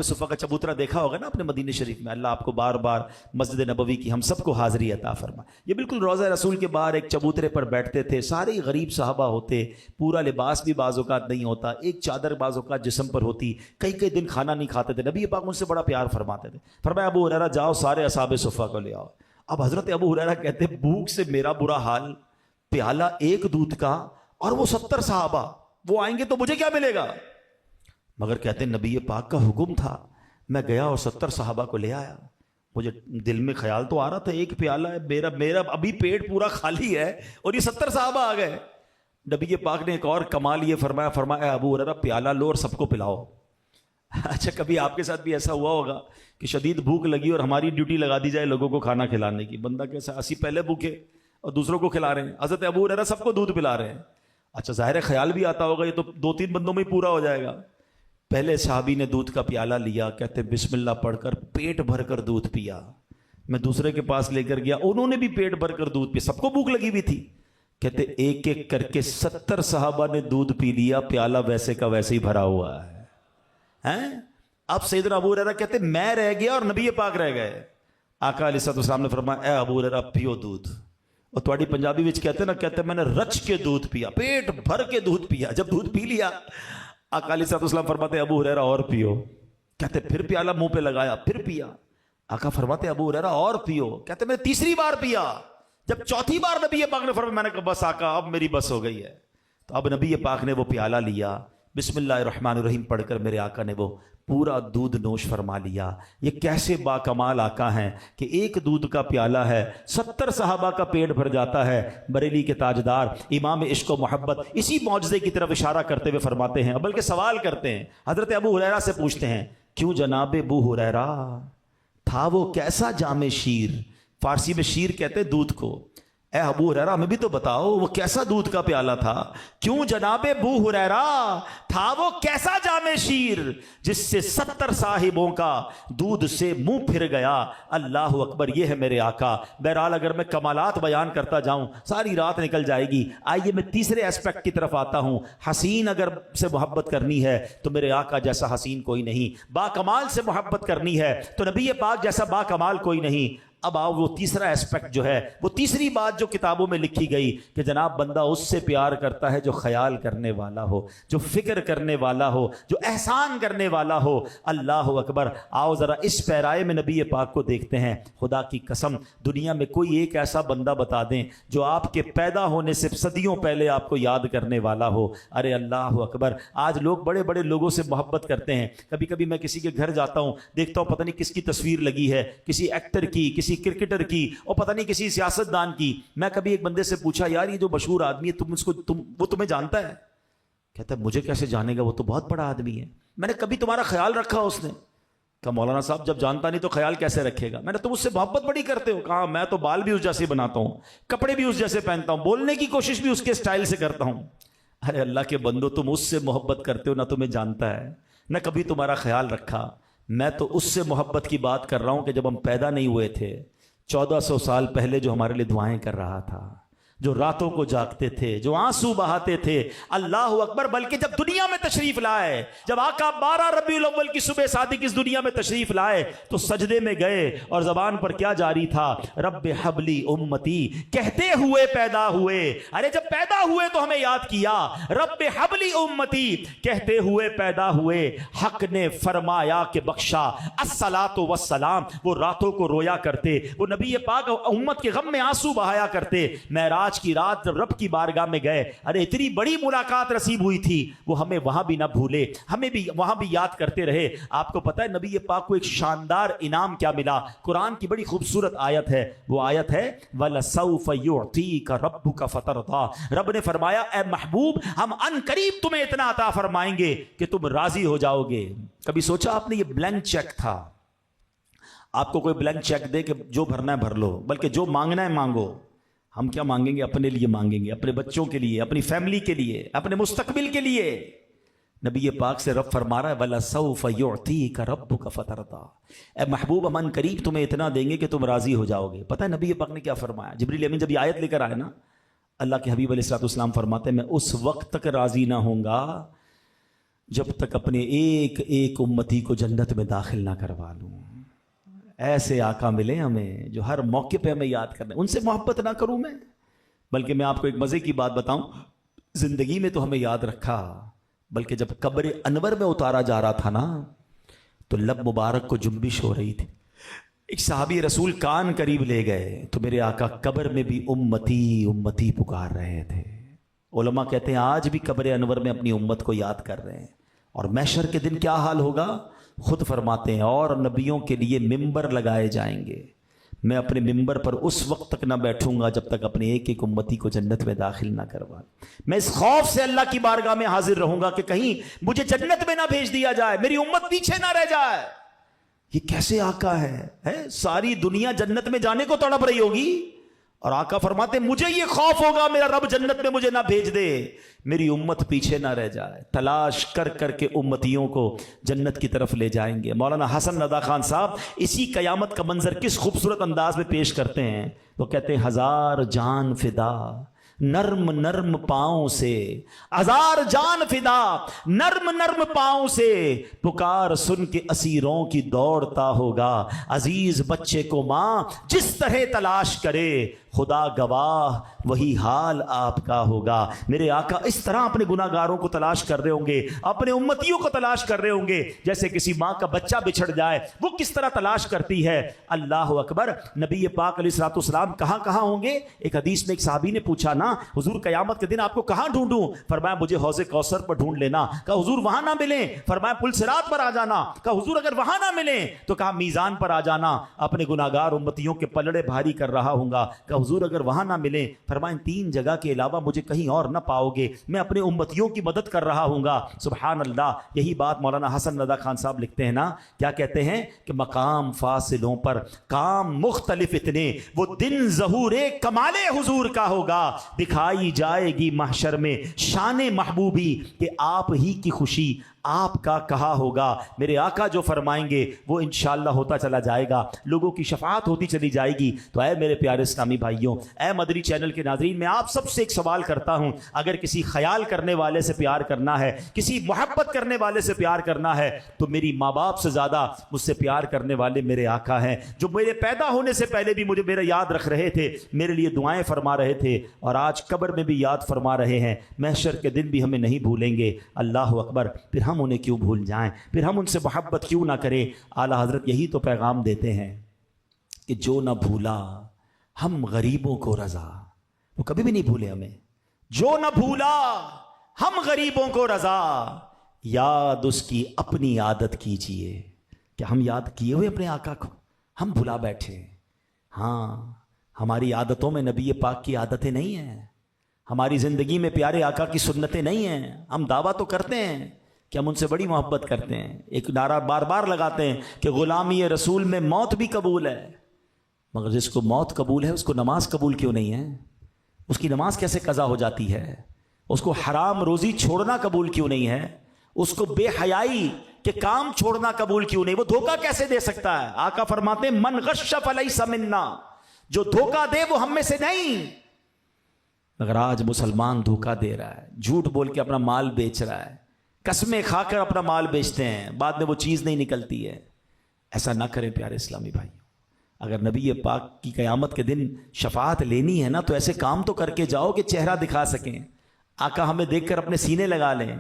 Speaker 2: صفہ کا چبوترا دیکھا ہوگا نا اپنے مدینہ شریف میں، اللہ آپ کو بار بار مسجد نبوی کی ہم سب کو حاضری عطا فرمائے۔ یہ بالکل روضہ رسول کے باہر ایک چبوترے پر بیٹھتے تھے، سارے غریب صحابہ ہوتے، پورا لباس بھی بعض اوقات نہیں ہوتا، ایک چادر بعض اوقات جسم پر ہوتی، کئی دن کھانا نہیں کھاتے تھے۔ نبی پاک ان سے بڑا پیار فرماتے تھے، فرمایا ابو ہریرہ جاؤ سارے اصحاب صفہ کو لے آؤ۔ اب حضرت ابو ہریرہ کہتے بھوک سے میرا برا حال، پیالہ ایک دودھ کا اور وہ 70 صحابہ، وہ آئیں گے تو مجھے کیا ملے گا؟ مگر کہتے نبی پاک کا حکم تھا، میں گیا اور 70 صحابہ کو لے آیا۔ مجھے دل میں خیال تو آ رہا تھا ایک پیالہ ہے، میرا ابھی پیٹ پورا خالی ہے اور یہ 70 صحابہ آ گئے۔ نبی پاک نے ایک اور کمال یہ فرمایا ابو ہریرہ پیالہ لو اور سب کو پلاؤ۔ اچھا کبھی آپ کے ساتھ بھی ایسا ہوا ہوگا کہ شدید بھوک لگی اور ہماری ڈیوٹی لگا دی جائے لوگوں کو کھانا کھلانے کی، بندہ کیسا اسی پہلے بھوکے اور دوسروں کو کھلا رہے ہیں، حضرت ابو ہریرہ سب کو دودھ پلا رہے ہیں۔ اچھا ظاہر خیال بھی آتا ہوگا یہ تو 2-3 بندوں میں ہی پورا ہو جائے گا۔ پہلے صحابی نے دودھ کا پیالہ لیا، کہتے بسم اللہ پڑھ کر پیٹ بھر کر دودھ پیا۔ میں دوسرے کے پاس لے کر گیا، انہوں نے بھی پیٹ بھر کر دودھ پیا، سب کو بھوک لگی ہوئی تھی۔ کہتے ایک ایک کر کے 70 صحابہ نے دودھ پی لیا، پیالہ ویسے کا ویسے ہی بھرا ہوا ہے۔ اب سیدنا ابو ہریرہ کہتے میں رہ گیا اور نبی پاک رہ گئے۔ آقا علیہ السلام نے فرمایا اے ابو ہریرہ پیو دودھ۔ اور تھوڑی پنجابی وچ کہتے نا، کہتے میں نے رچ کے دودھ پیا، پیٹ بھر کے دودھ پیا۔ جب دودھ پی لیا آقا علیہ السلام فرماتے ابو ہریرہ اور پیو۔ کہتے پھر پیالہ منہ پہ لگایا، پھر پیا۔ آقا فرماتے ابو ہریرہ اور پیو۔ کہتے میں نے تیسری بار پیا۔ جب چوتھی بار نبی پاک نے فرمایا، میں نے کہا بس آقا اب میری بس ہو گئی ہے۔ تو اب نبی پاک نے وہ پیالہ لیا، بسم اللہ الرحمن الرحیم پڑھ کر میرے آقا نے وہ پورا دودھ نوش فرما لیا۔ یہ کیسے با کمال آقا ہیں کہ ایک دودھ کا پیالہ ہے، 70 صحابہ کا پیٹ بھر جاتا ہے۔ بریلی کے تاجدار امام عشق و محبت اسی معجزے کی طرف اشارہ کرتے ہوئے فرماتے ہیں، بلکہ سوال کرتے ہیں، حضرت ابو ہریرہ سے پوچھتے ہیں کیوں جناب ابو ہریرہ تھا وہ کیسا جام شیر؟ فارسی میں شیر کہتے دودھ کو۔ اے ابو ہریرہ ہمیں بھی تو بتاؤ وہ کیسا دودھ کا پیالہ تھا؟ کیوں جناب ابو ہریرہ تھا وہ کیسا جام شیر جس سے 70 صاحبوں کا دودھ سے منہ پھر گیا؟ اللہ اکبر، یہ ہے میرے آقا۔ بہرحال اگر میں کمالات بیان کرتا جاؤں ساری رات نکل جائے گی۔ آئیے میں تیسرے ایسپیکٹ کی طرف آتا ہوں۔ حسین اگر سے محبت کرنی ہے تو میرے آقا جیسا حسین کوئی نہیں، با کمال سے محبت کرنی ہے تو نبی پاک جیسا با کمال کوئی نہیں۔ اب آؤ وہ تیسرا ایسپیکٹ جو ہے، وہ تیسری بات جو کتابوں میں لکھی گئی کہ جناب بندہ اس سے پیار کرتا ہے جو خیال کرنے والا ہو، جو فکر کرنے والا ہو، جو احسان کرنے والا ہو۔ اللہ اکبر۔ آؤ ذرا اس پیرائے میں نبی پاک کو دیکھتے ہیں۔ خدا کی قسم دنیا میں کوئی ایک ایسا بندہ بتا دیں جو آپ کے پیدا ہونے سے صدیوں پہلے آپ کو یاد کرنے والا ہو۔ ارے اللہ اکبر، آج لوگ بڑے بڑے لوگوں سے محبت کرتے ہیں۔ کبھی کبھی میں کسی کے گھر جاتا ہوں، دیکھتا ہوں پتہ نہیں کس کی تصویر لگی ہے، کسی ایکٹر کی، کسی کرکٹر کی، اور پتہ نہیں کسی سیاستدان کی۔ میں کبھی ایک بندے سے پوچھا یار یہ جو مشہور آدمی ہے وہ تمہیں جانتا ہے؟ کہتا ہے مجھے کیسے جانے گا، وہ تو بہت بڑا آدمی ہے۔ میں نے کبھی تمہارا خیال رکھا اس نے؟ کہا مولانا صاحب جب جانتا نہیں تو خیال کیسے رکھے گا؟ میں نے تم اس سے محبت بڑی کرتے ہو؟ کہا میں تو بال بھی اس جیسے بناتا ہوں، کپڑے بھی اس جیسے پہنتا ہوں، بولنے کی کوشش بھی اس کے سٹائل سے کرتا ہوں۔ ارے اللہ کے بندو، تم اس سے محبت کرتے ہو نہ تمہیں جانتا ہے نہ کبھی تمہارا خیال رکھا۔ میں تو اس سے محبت کی بات کر رہا ہوں کہ جب ہم پیدا نہیں ہوئے تھے 1400 سال پہلے جو ہمارے لیے دعائیں کر رہا تھا، جو راتوں کو جاگتے تھے، جو آنسو بہاتے تھے۔ اللہ اکبر۔ بلکہ جب دنیا میں تشریف لائے، جب آقا 12 ربیع الاول کی صبح صادق اس دنیا میں تشریف لائے تو سجدے میں گئے اور زبان پر کیا جاری تھا؟ رب حبلی امتی کہتے ہوئے پیدا ہوئے۔ ارے جب پیدا ہوئے تو ہمیں یاد کیا، رب حبلی امتی کہتے ہوئے پیدا ہوئے۔ حق نے فرمایا کہ بخشا الصلاۃ والسلام۔ وہ راتوں کو رویا کرتے، وہ نبی پاک امت کے غم میں آنسو بہایا کرتے۔ معراج کی رات جب رب کی بارگاہ میں گئے، ارے اتنی بڑی ملاقات نصیب ہوئی تھی، وہ ہمیں وہاں بھی نہ بھولے، ہمیں بھی وہاں بھی یاد کرتے رہے۔ آپ کو پتہ ہے نبی پاک کو ایک شاندار انعام کیا ملا؟ قرآن کی بڑی خوبصورت آیت ہے، وہ آیت ہے وَلَسَوْفَ يُعْطِيكَ رَبُّكَ فَتَرْضَىٰ۔ رب نے فرمایا اے محبوب ہم ان قریب تمہیں اتنا عطا فرمائیں گے کہ تم راضی ہو جاؤ گے۔ کبھی سوچا آپ نے یہ بلینک چیک تھا؟ آپ کو کوئی بلینک چیک دے کہ جو بھرنا ہے بھر لو، بلکہ جو مانگنا ہے مانگو۔ ہم کیا مانگیں گے؟ اپنے لیے مانگیں گے، اپنے بچوں کے لیے، اپنی فیملی کے لیے، اپنے مستقبل کے لیے۔ نبی پاک سے رب فرما رہا ہے وَلَسَوْفَ يُعْتِيكَ رَبُّكَ فَتَرْضَىٰ، اے محبوب ہم قریب تمہیں اتنا دیں گے کہ تم راضی ہو جاؤ گے۔ پتہ ہے نبی پاک نے کیا فرمایا؟ جبریل امین جب یہ آیت لے کر آئے نا، اللہ کے حبیب علیہ السلام فرماتے ہیں میں اس وقت تک راضی نہ ہوں گا جب تک اپنے ایک ایک امتی کو جنت میں داخل نہ کروا لوں۔ ایسے آقا ملے ہمیں جو ہر موقع پہ ہمیں یاد کرنے، ان سے محبت نہ کروں میں، بلکہ میں آپ کو ایک مزے کی بات بتاؤں، زندگی میں تو ہمیں یاد رکھا، بلکہ جب قبر انور میں اتارا جا رہا تھا نا تو لب مبارک کو جنبش ہو رہی تھی۔ ایک صحابی رسول کان قریب لے گئے تو میرے آقا قبر میں بھی امتی امتی پکار رہے تھے۔ علماء کہتے ہیں آج بھی قبر انور میں اپنی امت کو یاد کر رہے ہیں، اور محشر کے دن کیا حال ہوگا خود فرماتے ہیں اور نبیوں کے لیے ممبر لگائے جائیں گے، میں اپنے ممبر پر اس وقت تک نہ بیٹھوں گا جب تک اپنے ایک ایک امتی کو جنت میں داخل نہ کروا، میں اس خوف سے اللہ کی بارگاہ میں حاضر رہوں گا کہ کہیں مجھے جنت میں نہ بھیج دیا جائے، میری امت پیچھے نہ رہ جائے۔ یہ کیسے آقا ہے؟ ساری دنیا جنت میں جانے کو تڑپ رہی ہوگی اور آقا فرماتے مجھے یہ خوف ہوگا میرا رب جنت میں مجھے نہ بھیج دے، میری امت پیچھے نہ رہ جائے، تلاش کر کر کے امتیوں کو جنت کی طرف لے جائیں گے۔ مولانا حسن رضا خان صاحب اسی قیامت کا منظر کس خوبصورت انداز میں پیش کرتے ہیں، وہ کہتے ہیں ہزار جان فدا نرم نرم پاؤں سے، ہزار جان فدا نرم نرم پاؤں سے، پکار سن کے اسیروں کی دوڑتا ہوگا، عزیز بچے کو ماں جس طرح تلاش کرے، خدا گواہ وہی حال آپ کا ہوگا۔ میرے آقا اس طرح اپنے گناہ گاروں کو تلاش کر رہے ہوں گے، اپنے امتیوں کو تلاش کر رہے ہوں گے جیسے کسی ماں کا بچہ بچھڑ جائے وہ کس طرح تلاش کرتی ہے۔ اللہ اکبر۔ نبی پاک علیہ الصلوۃ والسلام کہاں کہاں ہوں گے؟ ایک حدیث میں ایک صحابی نے پوچھا نا حضور قیامت کے دن آپ کو کہاں ڈھونڈوں؟ فرمایا مجھے حوض کوثر پر ڈھونڈ لینا۔ کہا حضور وہاں نہ ملیں؟ فرمایا پل صراط پر آ جانا۔ کہا حضور اگر وہاں نہ ملیں تو کہا میزان پر آ جانا، اپنے گناہگار امتیوں کے پلڑے بھاری کر رہا ہوں گا۔ کہا حضور اگر وہاں نہ ملیں؟ فرمایا ان تین جگہ کے علاوہ مجھے کہیں اور نہ پاؤ گے، میں اپنے امتیوں کی مدد کر رہا ہوں گا۔ سبحان اللہ۔ یہی بات مولانا حسن رضا خان صاحب لکھتے ہیں نا، کیا کہتے ہیں کہ مقام فاصلوں پر کام مختلف اتنے، وہ دن ظہور کمال حضور کا ہوگا، دکھائی جائے گی محشر میں شان محبوبی کہ آپ ہی کی خوشی آپ کا کہا ہوگا۔ میرے آقا جو فرمائیں گے وہ انشاءاللہ ہوتا چلا جائے گا، لوگوں کی شفاعت ہوتی چلی جائے گی۔ تو اے میرے پیارے اسلامی بھائیوں، اے مدری چینل کے ناظرین، میں آپ سب سے ایک سوال کرتا ہوں، اگر کسی خیال کرنے والے سے پیار کرنا ہے، کسی محبت کرنے والے سے پیار کرنا ہے، تو میری ماں باپ سے زیادہ مجھ سے پیار کرنے والے میرے آقا ہیں، جو میرے پیدا ہونے سے پہلے بھی مجھے میرا یاد رکھ رہے تھے، میرے لیے دعائیں فرما رہے تھے، اور آج قبر میں بھی یاد فرما رہے ہیں، محشر کے دن بھی ہمیں نہیں بھولیں گے۔ اللہ اکبر۔ پھر ہم انہیں کیوں بھول جائیں؟ پھر ہم ان سے محبت کیوں نہ کریں؟ اعلیٰ حضرت یہی تو پیغام دیتے ہیں کہ جو نہ بھولا ہم غریبوں کو رضا، وہ کبھی بھی نہیں بھولے ہمیں، جو نہ بھولا ہم غریبوں کو رضا، یاد اس کی اپنی عادت کیجئے۔ کہ ہم یاد کیے ہوئے اپنے آقا کو، ہم بھلا بیٹھے؟ ہاں، ہماری عادتوں میں نبی پاک کی عادتیں نہیں ہیں، ہماری زندگی میں پیارے آقا کی سنتیں نہیں ہیں۔ ہم دعویٰ تو کرتے ہیں کہ ہم ان سے بڑی محبت کرتے ہیں، ایک نعرہ بار بار لگاتے ہیں کہ غلامی رسول میں موت بھی قبول ہے، مگر جس کو موت قبول ہے اس کو نماز قبول کیوں نہیں ہے؟ اس کی نماز کیسے قضا ہو جاتی ہے؟ اس کو حرام روزی چھوڑنا قبول کیوں نہیں ہے؟ اس کو بے حیائی کے کام چھوڑنا قبول کیوں نہیں؟ وہ دھوکہ کیسے دے سکتا ہے؟ آقا فرماتے ہیں من غش فلیس منا، جو دھوکہ دے وہ ہم میں سے نہیں۔ مگر آج مسلمان دھوکہ دے رہا ہے، جھوٹ بول کے اپنا مال بیچ رہا ہے، قسمیں کھا کر اپنا مال بیچتے ہیں، بعد میں وہ چیز نہیں نکلتی ہے۔ ایسا نہ کریں پیارے اسلامی بھائیوں۔ اگر نبی پاک کی قیامت کے دن شفاعت لینی ہے نا تو ایسے کام تو کر کے جاؤ کہ چہرہ دکھا سکیں، آقا ہمیں دیکھ کر اپنے سینے لگا لیں۔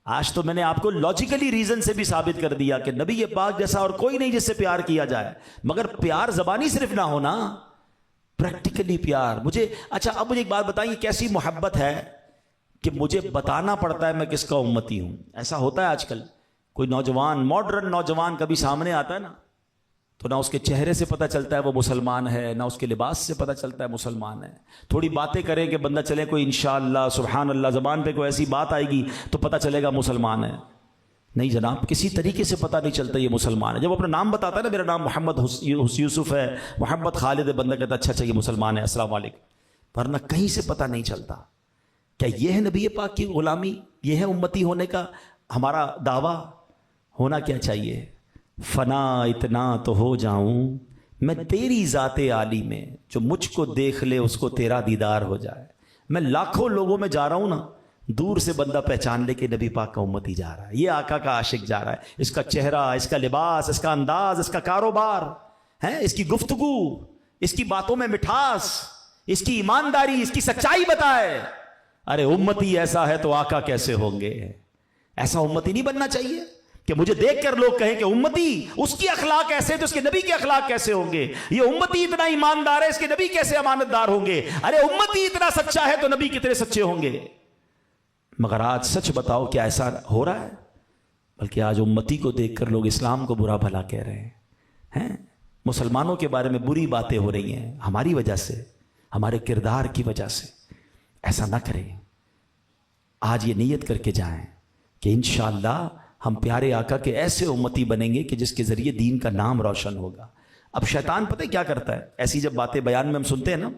Speaker 2: آج تو میں نے آپ کو لاجیکلی ریزن سے بھی ثابت کر دیا کہ نبی پاک جیسا اور کوئی نہیں جس سے پیار کیا جائے، مگر پیار زبانی صرف نہ ہونا، پریکٹیکلی پیار۔ اچھا اب مجھے ایک بات بتائیں، یہ کیسی محبت ہے کہ مجھے بتانا پڑتا ہے میں کس کا امتی ہوں؟ ایسا ہوتا ہے آج کل، کوئی نوجوان ماڈرن نوجوان کبھی سامنے آتا ہے نا تو نہ اس کے چہرے سے پتہ چلتا ہے وہ مسلمان ہے، نہ اس کے لباس سے پتہ چلتا ہے مسلمان ہے۔ تھوڑی باتیں کریں کہ بندہ چلے کوئی انشاءاللہ سبحان اللہ زبان پہ کوئی ایسی بات آئے گی تو پتہ چلے گا مسلمان ہے۔ نہیں جناب، کسی طریقے سے پتہ نہیں چلتا یہ مسلمان ہے۔ جب اپنا نام بتاتا ہے نا، میرا نام محمد یوسف ہے، محمد خالد ہے، بندہ کہتا ہے اچھا یہ مسلمان ہے، السلام علیکم، ورنہ کہیں سے پتہ نہیں چلتا۔ کیا یہ ہے نبی پاک کی غلامی؟ یہ ہے امتی ہونے کا ہمارا دعویٰ ہونا کیا چاہیے؟ فنا اتنا تو ہو جاؤں میں تیری ذات عالی میں، جو مجھ کو دیکھ لے اس کو تیرا دیدار ہو جائے۔ میں لاکھوں لوگوں میں جا رہا ہوں نا، دور سے بندہ پہچان لے کہ نبی پاک کا امتی جا رہا ہے، یہ آقا کا عاشق جا رہا ہے، اس کا چہرہ، اس کا لباس، اس کا انداز، اس کا کاروبار ہے، اس کی گفتگو، اس کی باتوں میں مٹھاس، اس کی ایمانداری، اس کی سچائی بتائے۔ ارے امتی ایسا ہے تو آقا کیسے ہوں گے؟ ایسا امتی نہیں بننا چاہیے کہ مجھے دیکھ کر لوگ کہیں کہ امتی اس کی اخلاق ایسے تو اس کے نبی کے اخلاق کیسے ہوں گے؟ یہ امتی اتنا ایماندار ہے، اس کے نبی کیسے امانت دار ہوں گے؟ ارے امتی اتنا سچا ہے تو نبی کتنے سچے ہوں گے؟ مگر آج سچ بتاؤ کیا ایسا ہو رہا ہے؟ بلکہ آج امتی کو دیکھ کر لوگ اسلام کو برا بھلا کہہ رہے ہیں، مسلمانوں کے بارے میں بری باتیں ہو رہی ہیں ہماری وجہ سے، ہمارے کردار کی وجہ سے۔ ایسا نہ کریں، آج یہ نیت کر کے جائیں کہ انشاءاللہ ہم پیارے آقا کے ایسے امتی بنیں گے کہ جس کے ذریعے دین کا نام روشن ہوگا۔ اب شیطان پتہ کیا کرتا ہے؟ ایسی جب باتیں بیان میں ہم سنتے ہیں نا،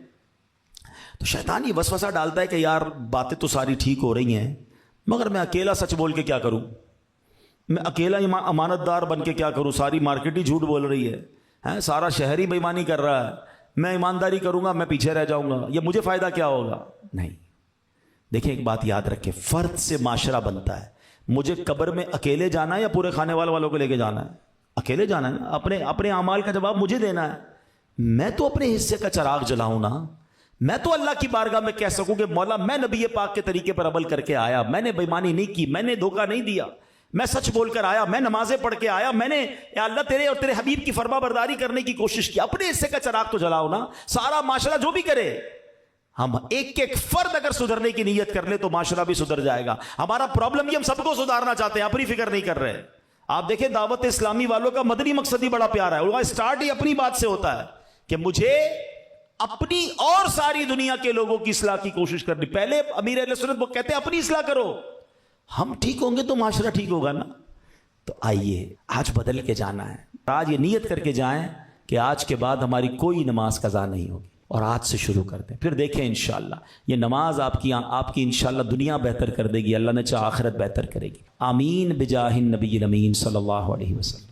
Speaker 2: تو شیطان یہ وسوسہ ڈالتا ہے کہ یار باتیں تو ساری ٹھیک ہو رہی ہیں، مگر میں اکیلا سچ بول کے کیا کروں؟ میں اکیلا امانت دار بن کے کیا کروں؟ ساری مارکیٹ ہی جھوٹ بول رہی ہے، سارا شہر ہی بے ایمانی کر رہا ہے، میں ایمانداری کروں گا میں پیچھے رہ جاؤں گا، یہ مجھے فائدہ کیا ہوگا؟ نہیں، دیکھیں ایک بات یاد رکھیں، فرد سے معاشرہ بنتا ہے۔ مجھے قبر میں اکیلے جانا ہے یا پورے خانے والوں کو لے کے جانا ہے؟ اکیلے جانا ہے نا، اپنے اعمال کا جواب مجھے دینا ہے۔ میں تو اپنے حصے کا چراغ جلاؤں نا، میں تو اللہ کی بارگاہ میں کہہ سکوں کہ مولا میں نبی پاک کے طریقے پر عمل کر کے آیا، میں نے بے ایمانی نہیں کی، میں نے دھوکہ نہیں دیا، میں سچ بول کر آیا، میں نمازیں پڑھ کے آیا، میں نے یا اللہ تیرے اور تیرے حبیب کی فرما برداری کرنے کی کوشش کی۔ اپنے حصے کا چراغ تو جلاؤ نا، سارا معاشرہ جو بھی کرے، ہم ایک ایک فرد اگر سدھرنے کی نیت کر لے تو معاشرہ بھی سدھر جائے گا۔ ہمارا پرابلم یہ ہم سب کو سدھارنا چاہتے ہیں، اپنی فکر نہیں کر رہے۔ آپ دیکھیں دعوت اسلامی والوں کا مدنی مقصد ہی بڑا پیارا ہے، ان کا اسٹارٹ ہی اپنی بات سے ہوتا ہے کہ مجھے اپنی اور ساری دنیا کے لوگوں کی اصلاح کی کوشش کرنی۔ پہلے امیر اہل سنت وہ کہتے ہیں اپنی اصلاح کرو، ہم ٹھیک ہوں گے تو معاشرہ ٹھیک ہوگا نا۔ تو آئیے آج بدل کے جانا ہے، آج یہ نیت کر کے جائیں کہ آج کے بعد ہماری کوئی نماز قضا نہیں ہوگی، اور آج سے شروع کر دیں، پھر دیکھیں انشاءاللہ یہ نماز آپ کی انشاءاللہ دنیا بہتر کر دے گی، اللہ نے چاہ آخرت بہتر کرے گی۔ آمین بجاہ النبی الامین صلی اللہ علیہ وسلم۔